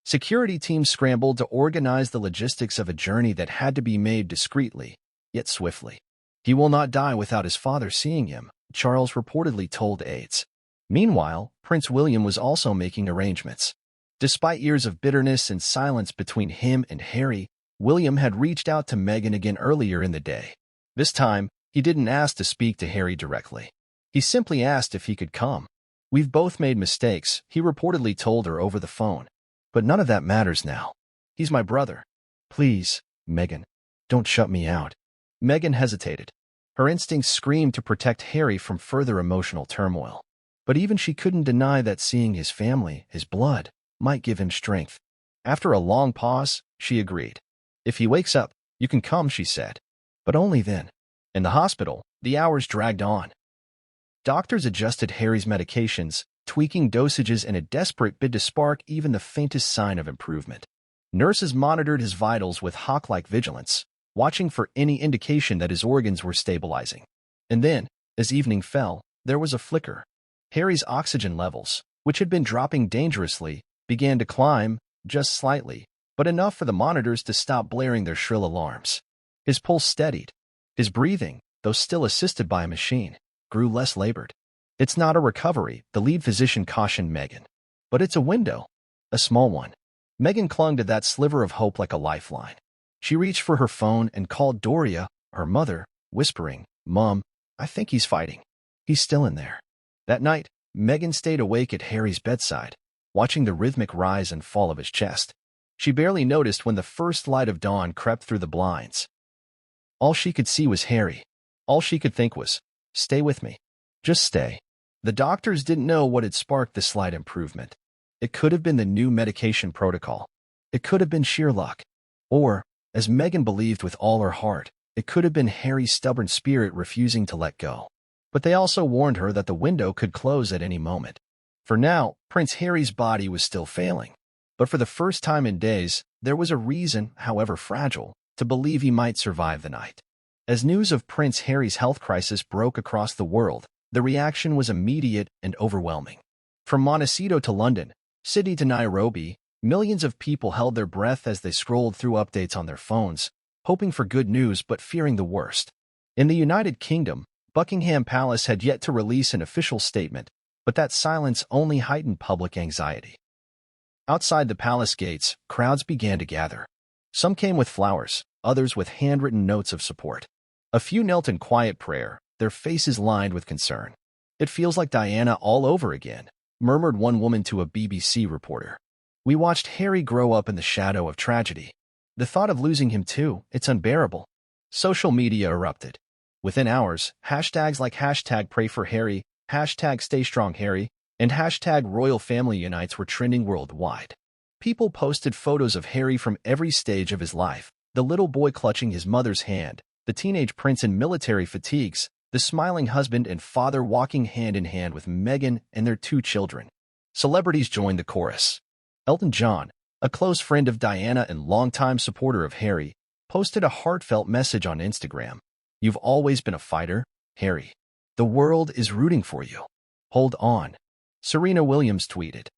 Security teams scrambled to organize the logistics of a journey that had to be made discreetly, yet swiftly. "He will not die without his father seeing him," Charles reportedly told aides. Meanwhile, Prince William was also making arrangements. Despite years of bitterness and silence between him and Harry, William had reached out to Meghan again earlier in the day. This time, he didn't ask to speak to Harry directly. He simply asked if he could come. "We've both made mistakes," he reportedly told her over the phone. "But none of that matters now. He's my brother. Please, Meghan, don't shut me out." Meghan hesitated. Her instincts screamed to protect Harry from further emotional turmoil. But even she couldn't deny that seeing his family, his blood, might give him strength. After a long pause, she agreed. "If he wakes up, you can come," she said. But only then. In the hospital, the hours dragged on. Doctors adjusted Harry's medications, tweaking dosages in a desperate bid to spark even the faintest sign of improvement. Nurses monitored his vitals with hawk-like vigilance, watching for any indication that his organs were stabilizing. And then, as evening fell, there was a flicker. Harry's oxygen levels, which had been dropping dangerously, began to climb, just slightly, but enough for the monitors to stop blaring their shrill alarms. His pulse steadied. His breathing, though still assisted by a machine, grew less labored. "It's not a recovery," the lead physician cautioned Meghan. "But it's a window. A small one." Meghan clung to that sliver of hope like a lifeline. She reached for her phone and called Doria, her mother, whispering, "Mom, I think he's fighting. He's still in there." That night, Meghan stayed awake at Harry's bedside, watching the rhythmic rise and fall of his chest. She barely noticed when the first light of dawn crept through the blinds. All she could see was Harry. All she could think was, "Stay with me. Just stay." The doctors didn't know what had sparked the slight improvement. It could have been the new medication protocol. It could have been sheer luck. Or, as Meghan believed with all her heart, it could have been Harry's stubborn spirit refusing to let go. But they also warned her that the window could close at any moment. For now, Prince Harry's body was still failing. But for the first time in days, there was a reason, however fragile, to believe he might survive the night. As news of Prince Harry's health crisis broke across the world, the reaction was immediate and overwhelming. From Montecito to London, Sydney to Nairobi, millions of people held their breath as they scrolled through updates on their phones, hoping for good news but fearing the worst. In the United Kingdom, Buckingham Palace had yet to release an official statement, but that silence only heightened public anxiety. Outside the palace gates, crowds began to gather. Some came with flowers, others with handwritten notes of support. A few knelt in quiet prayer, their faces lined with concern. "It feels like Diana all over again," murmured one woman to a BBC reporter. "We watched Harry grow up in the shadow of tragedy. The thought of losing him too, it's unbearable." Social media erupted. Within hours, hashtags like #PrayForHarry, #StayStrongHarry, and #RoyalFamilyUnites were trending worldwide. People posted photos of Harry from every stage of his life, the little boy clutching his mother's hand, the teenage prince in military fatigues, the smiling husband and father walking hand in hand with Meghan and their 2 children. Celebrities joined the chorus. Elton John, a close friend of Diana and longtime supporter of Harry, posted a heartfelt message on Instagram. "You've always been a fighter, Harry. The world is rooting for you. Hold on." Serena Williams tweeted,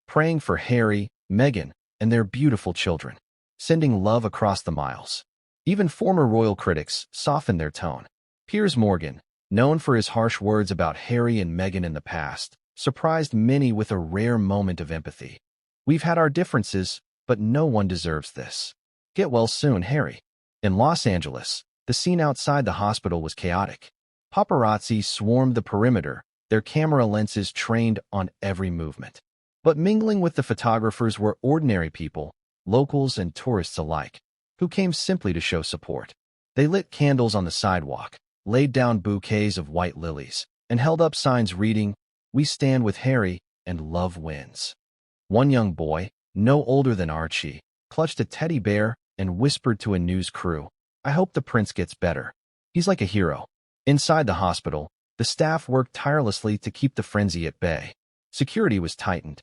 "Praying for Harry, Meghan, and their beautiful children, sending love across the miles." Even former royal critics softened their tone. Piers Morgan, known for his harsh words about Harry and Meghan in the past, surprised many with a rare moment of empathy. "We've had our differences, but no one deserves this. Get well soon, Harry." In Los Angeles, the scene outside the hospital was chaotic. Paparazzi swarmed the perimeter, their camera lenses trained on every movement. But mingling with the photographers were ordinary people, locals and tourists alike, who came simply to show support. They lit candles on the sidewalk, laid down bouquets of white lilies, and held up signs reading, "We stand with Harry, and love wins." One young boy, no older than Archie, clutched a teddy bear and whispered to a news crew, "I hope the prince gets better. He's like a hero." Inside the hospital, the staff worked tirelessly to keep the frenzy at bay. Security was tightened.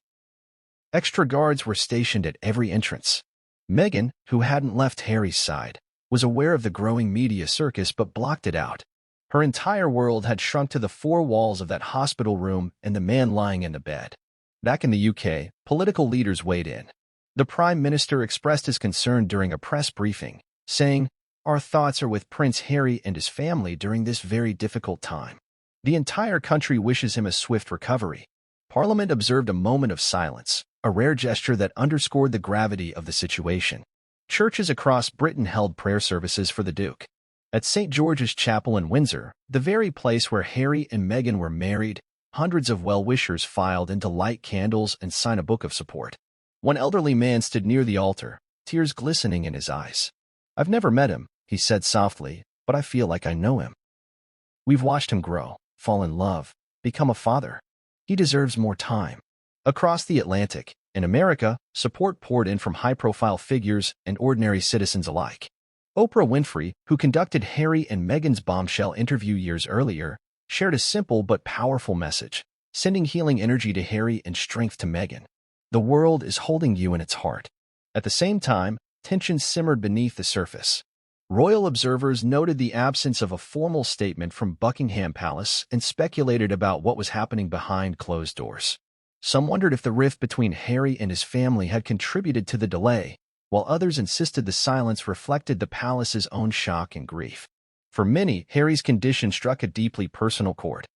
Extra guards were stationed at every entrance. Meghan, who hadn't left Harry's side, was aware of the growing media circus but blocked it out. Her entire world had shrunk to the 4 walls of that hospital room and the man lying in the bed. Back in the UK, political leaders weighed in. The Prime Minister expressed his concern during a press briefing, saying, "Our thoughts are with Prince Harry and his family during this very difficult time. The entire country wishes him a swift recovery." Parliament observed a moment of silence, a rare gesture that underscored the gravity of the situation. Churches across Britain held prayer services for the Duke. At St. George's Chapel in Windsor, the very place where Harry and Meghan were married, hundreds of well-wishers filed in to light candles and sign a book of support. One elderly man stood near the altar, tears glistening in his eyes. "I've never met him," he said softly, "but I feel like I know him. We've watched him grow, fall in love, become a father. He deserves more time." Across the Atlantic, in America, support poured in from high-profile figures and ordinary citizens alike. Oprah Winfrey, who conducted Harry and Meghan's bombshell interview years earlier, shared a simple but powerful message, sending healing energy to Harry and strength to Meghan. "The world is holding you in its heart." At the same time, tension simmered beneath the surface. Royal observers noted the absence of a formal statement from Buckingham Palace and speculated about what was happening behind closed doors. Some wondered if the rift between Harry and his family had contributed to the delay, while others insisted the silence reflected the palace's own shock and grief. For many, Harry's condition struck a deeply personal chord.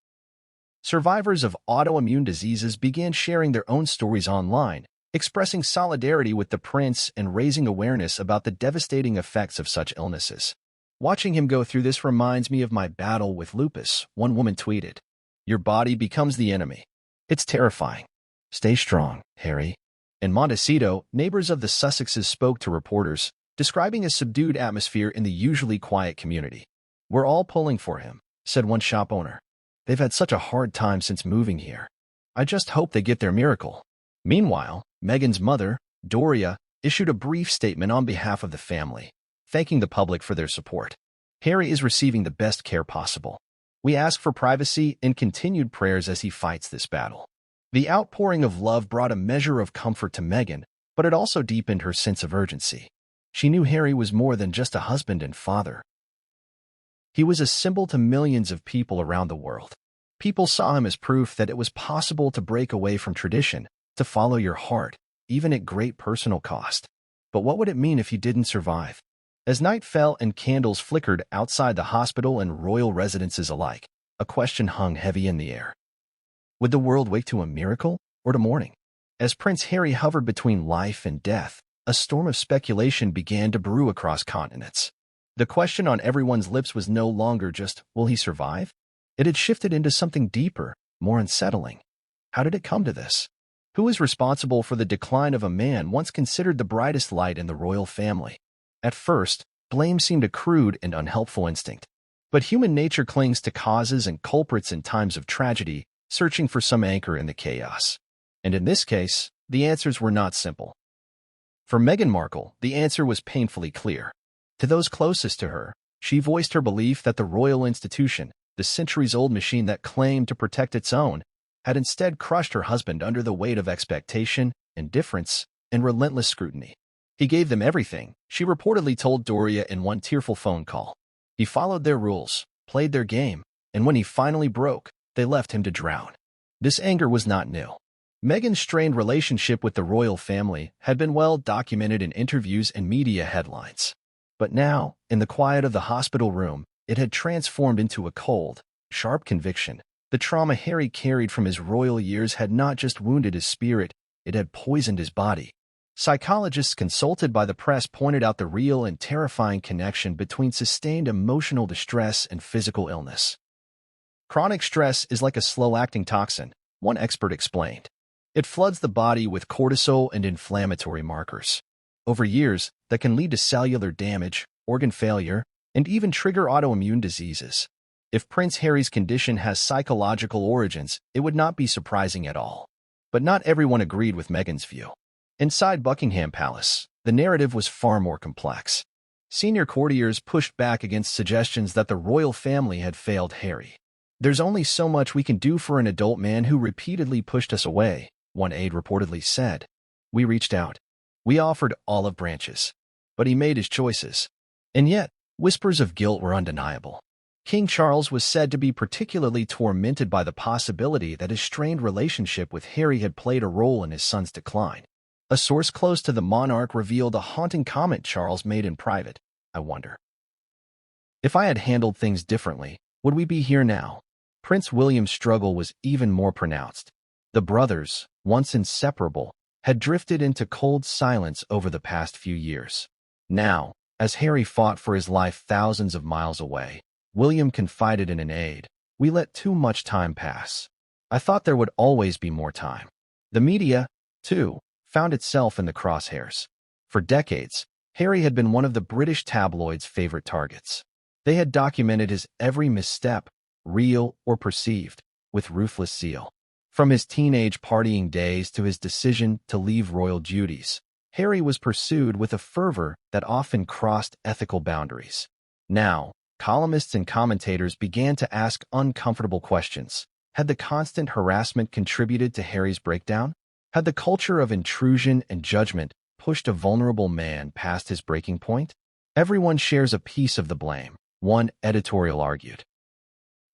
Survivors of autoimmune diseases began sharing their own stories online, expressing solidarity with the prince and raising awareness about the devastating effects of such illnesses. "Watching him go through this reminds me of my battle with lupus," one woman tweeted. "Your body becomes the enemy. It's terrifying. Stay strong, Harry." In Montecito, neighbors of the Sussexes spoke to reporters, describing a subdued atmosphere in the usually quiet community. "We're all pulling for him," said one shop owner. "They've had such a hard time since moving here. I just hope they get their miracle." Meanwhile, Meghan's mother, Doria, issued a brief statement on behalf of the family, thanking the public for their support. "Harry is receiving the best care possible. We ask for privacy and continued prayers as he fights this battle." The outpouring of love brought a measure of comfort to Meghan, but it also deepened her sense of urgency. She knew Harry was more than just a husband and father. He was a symbol to millions of people around the world. People saw him as proof that it was possible to break away from tradition, to follow your heart, even at great personal cost. But what would it mean if he didn't survive? As night fell and candles flickered outside the hospital and royal residences alike, a question hung heavy in the air. Would the world wake to a miracle or to mourning? As Prince Harry hovered between life and death, a storm of speculation began to brew across continents. The question on everyone's lips was no longer just, will he survive? It had shifted into something deeper, more unsettling. How did it come to this? Who is responsible for the decline of a man once considered the brightest light in the royal family? At first, blame seemed a crude and unhelpful instinct. But human nature clings to causes and culprits in times of tragedy, searching for some anchor in the chaos. And in this case, the answers were not simple. For Meghan Markle, the answer was painfully clear. To those closest to her, she voiced her belief that the royal institution, the centuries-old machine that claimed to protect its own, had instead crushed her husband under the weight of expectation, indifference, and relentless scrutiny. "He gave them everything," she reportedly told Doria in one tearful phone call. "He followed their rules, played their game, and when he finally broke, they left him to drown." This anger was not new. Meghan's strained relationship with the royal family had been well documented in interviews and media headlines. But now, in the quiet of the hospital room, it had transformed into a cold, sharp conviction. The trauma Harry carried from his royal years had not just wounded his spirit, it had poisoned his body. Psychologists consulted by the press pointed out the real and terrifying connection between sustained emotional distress and physical illness. "Chronic stress is like a slow-acting toxin," one expert explained. "It floods the body with cortisol and inflammatory markers. Over years, that can lead to cellular damage, organ failure, and even trigger autoimmune diseases. If Prince Harry's condition has psychological origins, it would not be surprising at all." But not everyone agreed with Meghan's view. Inside Buckingham Palace, the narrative was far more complex. Senior courtiers pushed back against suggestions that the royal family had failed Harry. "There's only so much we can do for an adult man who repeatedly pushed us away," one aide reportedly said. "We reached out. We offered olive branches. But he made his choices." And yet, whispers of guilt were undeniable. King Charles was said to be particularly tormented by the possibility that his strained relationship with Harry had played a role in his son's decline. A source close to the monarch revealed a haunting comment Charles made in private. "I wonder if I had handled things differently, would we be here now?" Prince William's struggle was even more pronounced. The brothers, once inseparable, had drifted into cold silence over the past few years. Now, as Harry fought for his life thousands of miles away, William confided in an aide, "We let too much time pass. I thought there would always be more time." The media, too, found itself in the crosshairs. For decades, Harry had been one of the British tabloids' favorite targets. They had documented his every misstep, real or perceived, with ruthless zeal. From his teenage partying days to his decision to leave royal duties, Harry was pursued with a fervor that often crossed ethical boundaries. Now, columnists and commentators began to ask uncomfortable questions. Had the constant harassment contributed to Harry's breakdown? Had the culture of intrusion and judgment pushed a vulnerable man past his breaking point? "Everyone shares a piece of the blame," one editorial argued.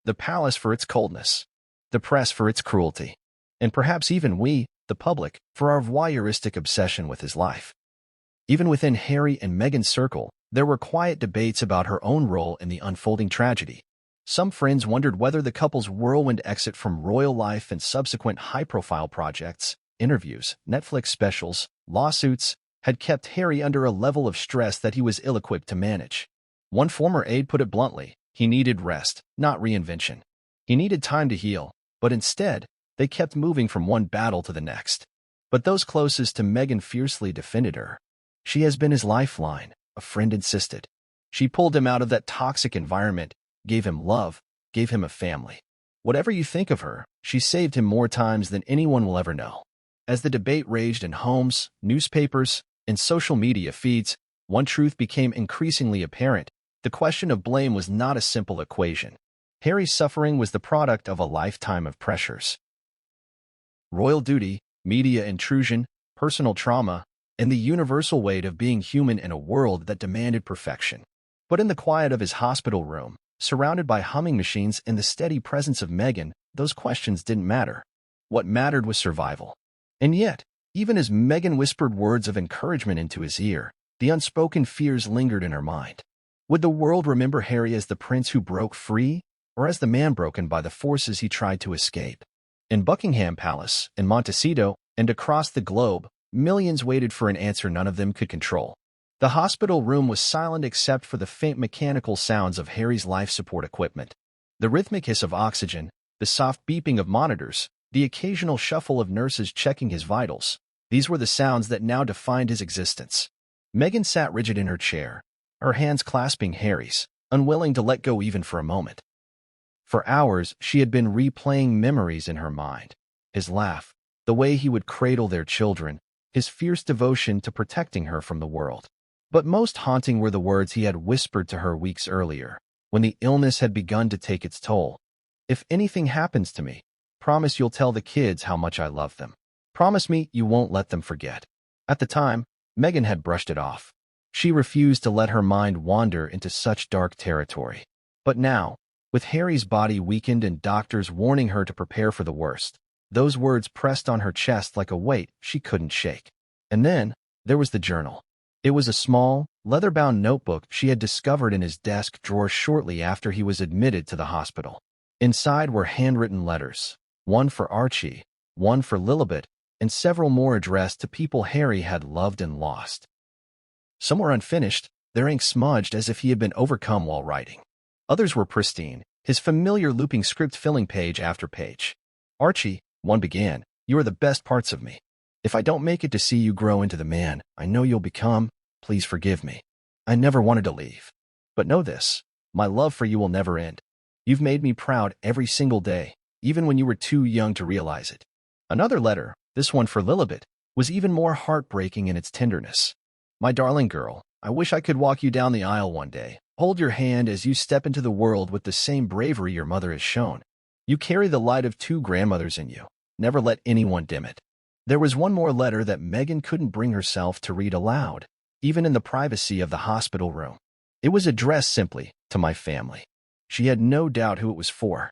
The palace for its coldness, the press for its cruelty, and perhaps even we, the public, for our voyeuristic obsession with his life. Even within Harry and Meghan's circle, there were quiet debates about her own role in the unfolding tragedy. Some friends wondered whether the couple's whirlwind exit from royal life and subsequent high-profile projects, interviews, Netflix specials, lawsuits, had kept Harry under a level of stress that he was ill-equipped to manage. One former aide put it bluntly, he needed rest, not reinvention. He needed time to heal, but instead, they kept moving from one battle to the next. But those closest to Meghan fiercely defended her. She has been his lifeline, a friend insisted. She pulled him out of that toxic environment, gave him love, gave him a family. Whatever you think of her, she saved him more times than anyone will ever know. As the debate raged in homes, newspapers, and social media feeds, one truth became increasingly apparent. The question of blame was not a simple equation. Harry's suffering was the product of a lifetime of pressures. Royal duty, media intrusion, personal trauma, and the universal weight of being human in a world that demanded perfection. But in the quiet of his hospital room, surrounded by humming machines and the steady presence of Meghan, those questions didn't matter. What mattered was survival. And yet, even as Meghan whispered words of encouragement into his ear, the unspoken fears lingered in her mind. Would the world remember Harry as the prince who broke free, or as the man broken by the forces he tried to escape? In Buckingham Palace, in Montecito, and across the globe, millions waited for an answer none of them could control. The hospital room was silent except for the faint mechanical sounds of Harry's life support equipment. The rhythmic hiss of oxygen, the soft beeping of monitors, the occasional shuffle of nurses checking his vitals. These were the sounds that now defined his existence. Meghan sat rigid in her chair, her hands clasping Harry's, unwilling to let go even for a moment. For hours, she had been replaying memories in her mind. His laugh, the way he would cradle their children, his fierce devotion to protecting her from the world. But most haunting were the words he had whispered to her weeks earlier, when the illness had begun to take its toll. If anything happens to me, promise you'll tell the kids how much I love them. Promise me you won't let them forget. At the time, Meghan had brushed it off. She refused to let her mind wander into such dark territory. But now, with Harry's body weakened and doctors warning her to prepare for the worst, those words pressed on her chest like a weight she couldn't shake. And then, there was the journal. It was a small, leather-bound notebook she had discovered in his desk drawer shortly after he was admitted to the hospital. Inside were handwritten letters, one for Archie, one for Lilibet, and several more addressed to people Harry had loved and lost. Some were unfinished, their ink smudged as if he had been overcome while writing. Others were pristine, his familiar looping script filling page after page. Archie, one began, "You are the best parts of me. If I don't make it to see you grow into the man I know you'll become, please forgive me. I never wanted to leave. But know this, my love for you will never end. You've made me proud every single day, even when you were too young to realize it." Another letter, this one for Lilibet, was even more heartbreaking in its tenderness. "My darling girl, I wish I could walk you down the aisle one day, hold your hand as you step into the world with the same bravery your mother has shown. You carry the light of two grandmothers in you. Never let anyone dim it." There was one more letter that Meghan couldn't bring herself to read aloud, even in the privacy of the hospital room. It was addressed simply, "To my family." She had no doubt who it was for.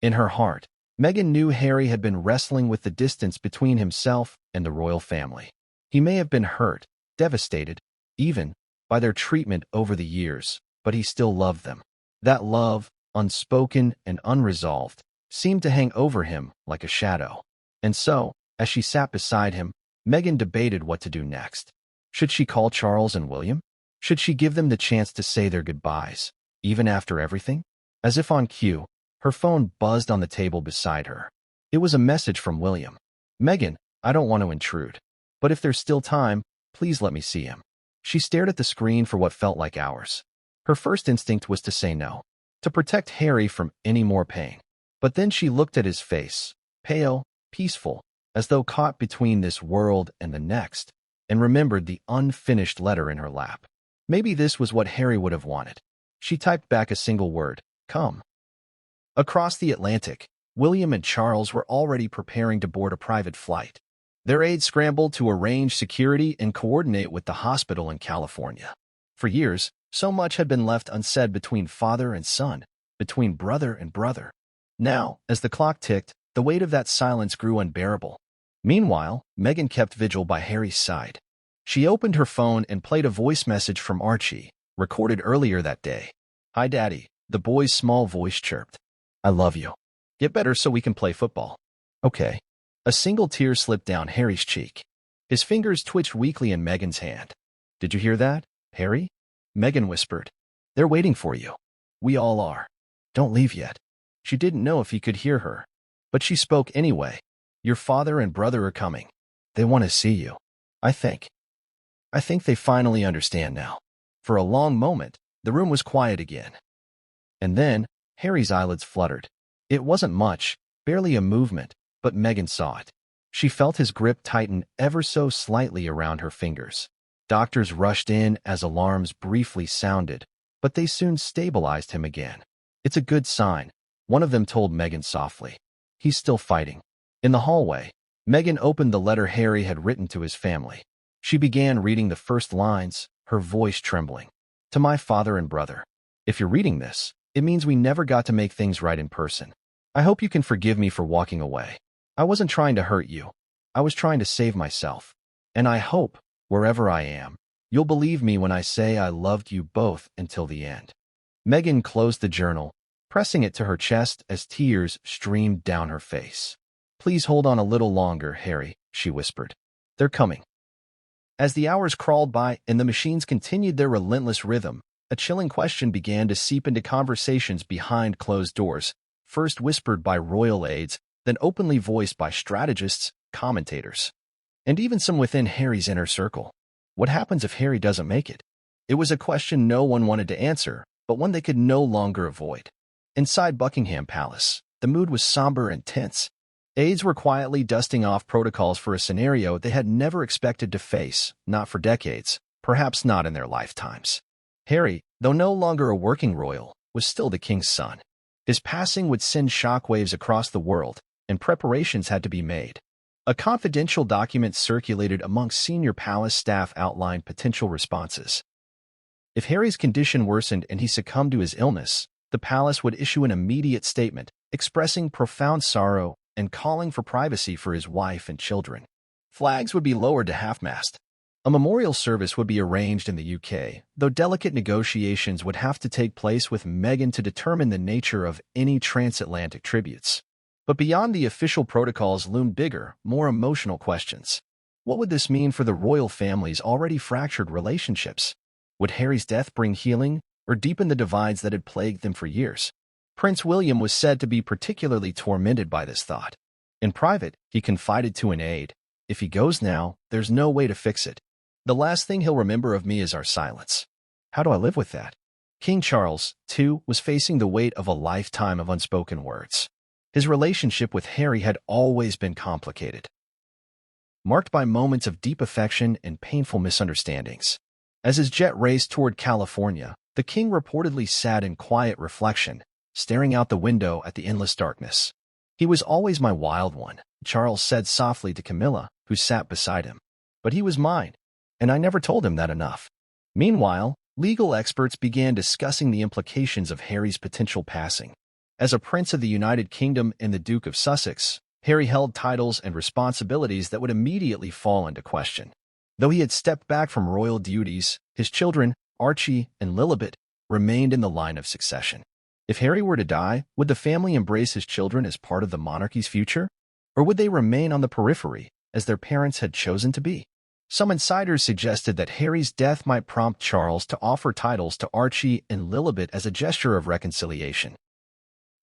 In her heart, Meghan knew Harry had been wrestling with the distance between himself and the royal family. He may have been hurt, devastated, even, by their treatment over the years, but he still loved them. That love, unspoken and unresolved, seemed to hang over him like a shadow. And so, as she sat beside him, Meghan debated what to do next. Should she call Charles and William? Should she give them the chance to say their goodbyes, even after everything? As if on cue, her phone buzzed on the table beside her. It was a message from William. "Meghan, I don't want to intrude, but if there's still time, please let me see him." She stared at the screen for what felt like hours. Her first instinct was to say no, to protect Harry from any more pain. But then she looked at his face, pale, peaceful, as though caught between this world and the next, and remembered the unfinished letter in her lap. Maybe this was what Harry would have wanted. She typed back a single word, "Come." Across the Atlantic, William and Charles were already preparing to board a private flight. Their aides scrambled to arrange security and coordinate with the hospital in California. For years, so much had been left unsaid between father and son, between brother and brother. Now, as the clock ticked, the weight of that silence grew unbearable. Meanwhile, Meghan kept vigil by Harry's side. She opened her phone and played a voice message from Archie, recorded earlier that day. "Hi, Daddy," the boy's small voice chirped. "I love you. Get better so we can play football." "Okay." A single tear slipped down Harry's cheek. His fingers twitched weakly in Meghan's hand. "Did you hear that, Harry?" Meghan whispered. "They're waiting for you. We all are. Don't leave yet." She didn't know if he could hear her, but she spoke anyway. "Your father and brother are coming. They want to see you. I think. I think they finally understand now. For a long moment, the room was quiet again. And then, Harry's eyelids fluttered. It wasn't much, barely a movement, but Meghan saw it. She felt his grip tighten ever so slightly around her fingers. Doctors rushed in as alarms briefly sounded, but they soon stabilized him again. It's a good sign, one of them told Meghan softly. He's still fighting. In the hallway, Meghan opened the letter Harry had written to his family. She began reading the first lines, her voice trembling. To my father and brother. If you're reading this, it means we never got to make things right in person. I hope you can forgive me for walking away. I wasn't trying to hurt you. I was trying to save myself. And I hope, wherever I am, you'll believe me when I say I loved you both until the end. Meghan closed the journal, pressing it to her chest as tears streamed down her face. Please hold on a little longer, Harry, she whispered. They're coming. As the hours crawled by and the machines continued their relentless rhythm, a chilling question began to seep into conversations behind closed doors, first whispered by royal aides, then openly voiced by strategists, commentators, and even some within Harry's inner circle. What happens if Harry doesn't make it? It was a question no one wanted to answer, but one they could no longer avoid. Inside Buckingham Palace, the mood was somber and tense. Aides were quietly dusting off protocols for a scenario they had never expected to face, not for decades, perhaps not in their lifetimes. Harry, though no longer a working royal, was still the king's son. His passing would send shockwaves across the world, and preparations had to be made. A confidential document circulated amongst senior palace staff outlined potential responses. If Harry's condition worsened and he succumbed to his illness, the palace would issue an immediate statement expressing profound sorrow and calling for privacy for his wife and children. Flags would be lowered to half-mast. A memorial service would be arranged in the UK, though delicate negotiations would have to take place with Meghan to determine the nature of any transatlantic tributes. But beyond the official protocols loomed bigger, more emotional questions. What would this mean for the royal family's already fractured relationships? Would Harry's death bring healing or deepen the divides that had plagued them for years? Prince William was said to be particularly tormented by this thought. In private, he confided to an aide, "If he goes now, there's no way to fix it. The last thing he'll remember of me is our silence." How do I live with that? King Charles, too, was facing the weight of a lifetime of unspoken words. His relationship with Harry had always been complicated, marked by moments of deep affection and painful misunderstandings. As his jet raced toward California, the king reportedly sat in quiet reflection, staring out the window at the endless darkness. "He was always my wild one," Charles said softly to Camilla, who sat beside him. "But he was mine, and I never told him that enough." Meanwhile, legal experts began discussing the implications of Harry's potential passing. As a prince of the United Kingdom and the Duke of Sussex, Harry held titles and responsibilities that would immediately fall into question. Though he had stepped back from royal duties, his children, Archie and Lilibet, remained in the line of succession. If Harry were to die, would the family embrace his children as part of the monarchy's future? Or would they remain on the periphery, as their parents had chosen to be? Some insiders suggested that Harry's death might prompt Charles to offer titles to Archie and Lilibet as a gesture of reconciliation.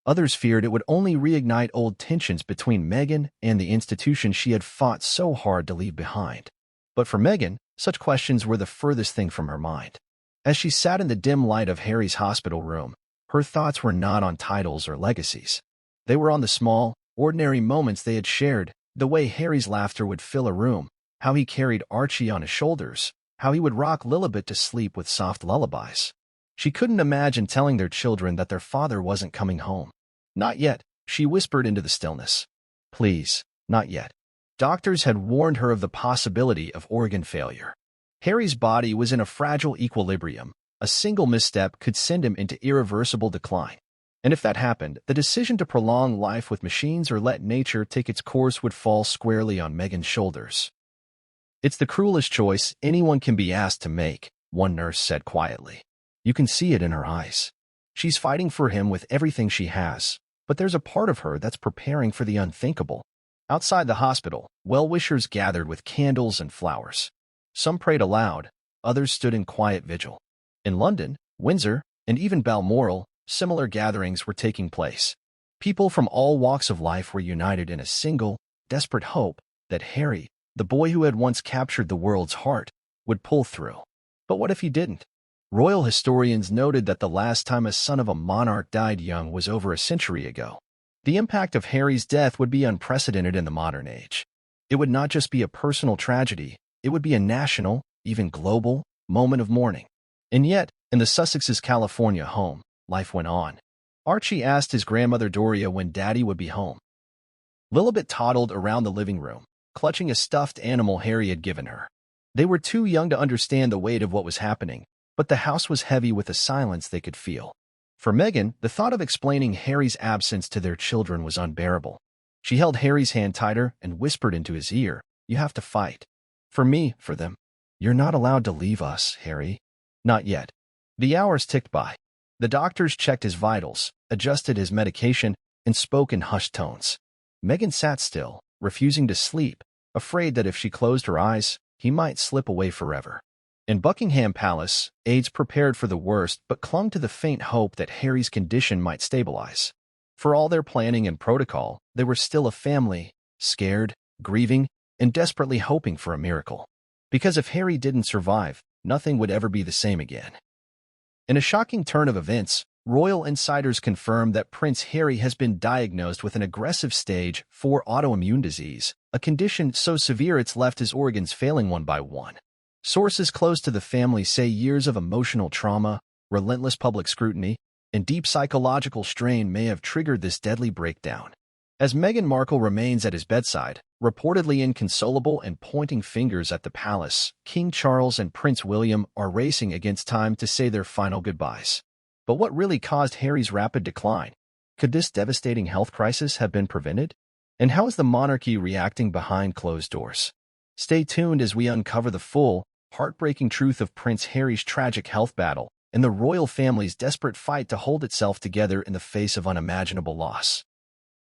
Others feared it would only reignite old tensions between Meghan and the institution she had fought so hard to leave behind. But for Meghan, such questions were the furthest thing from her mind. As she sat in the dim light of Harry's hospital room, her thoughts were not on titles or legacies. They were on the small, ordinary moments they had shared, the way Harry's laughter would fill a room, how he carried Archie on his shoulders, how he would rock Lilibet to sleep with soft lullabies. She couldn't imagine telling their children that their father wasn't coming home. "Not yet," she whispered into the stillness. "Please, not yet." Doctors had warned her of the possibility of organ failure. Harry's body was in a fragile equilibrium. A single misstep could send him into irreversible decline. And if that happened, the decision to prolong life with machines or let nature take its course would fall squarely on Meghan's shoulders. "It's the cruelest choice anyone can be asked to make," one nurse said quietly. "You can see it in her eyes. She's fighting for him with everything she has, but there's a part of her that's preparing for the unthinkable." Outside the hospital, well-wishers gathered with candles and flowers. Some prayed aloud, others stood in quiet vigil. In London, Windsor, and even Balmoral, similar gatherings were taking place. People from all walks of life were united in a single, desperate hope that Harry, the boy who had once captured the world's heart, would pull through. But what if he didn't? Royal historians noted that the last time a son of a monarch died young was over a century ago. The impact of Harry's death would be unprecedented in the modern age. It would not just be a personal tragedy, it would be a national, even global, moment of mourning. And yet, in the Sussex's California home, life went on. Archie asked his grandmother Doria when Daddy would be home. Lilibet toddled around the living room, clutching a stuffed animal Harry had given her. They were too young to understand the weight of what was happening, but the house was heavy with a silence they could feel. For Meghan, the thought of explaining Harry's absence to their children was unbearable. She held Harry's hand tighter and whispered into his ear, "You have to fight. For me, for them. You're not allowed to leave us, Harry." Not yet. The hours ticked by. The doctors checked his vitals, adjusted his medication, and spoke in hushed tones. Meghan sat still, refusing to sleep, afraid that if she closed her eyes, he might slip away forever. In Buckingham Palace, aides prepared for the worst but clung to the faint hope that Harry's condition might stabilize. For all their planning and protocol, they were still a family, scared, grieving, and desperately hoping for a miracle. Because if Harry didn't survive, nothing would ever be the same again. In a shocking turn of events, royal insiders confirmed that Prince Harry has been diagnosed with an aggressive stage 4 autoimmune disease, a condition so severe it's left his organs failing one by one. Sources close to the family say years of emotional trauma, relentless public scrutiny, and deep psychological strain may have triggered this deadly breakdown. As Meghan Markle remains at his bedside, reportedly inconsolable and pointing fingers at the palace, King Charles and Prince William are racing against time to say their final goodbyes. But what really caused Harry's rapid decline? Could this devastating health crisis have been prevented? And how is the monarchy reacting behind closed doors? Stay tuned as we uncover the full, heartbreaking truth of Prince Harry's tragic health battle and the royal family's desperate fight to hold itself together in the face of unimaginable loss.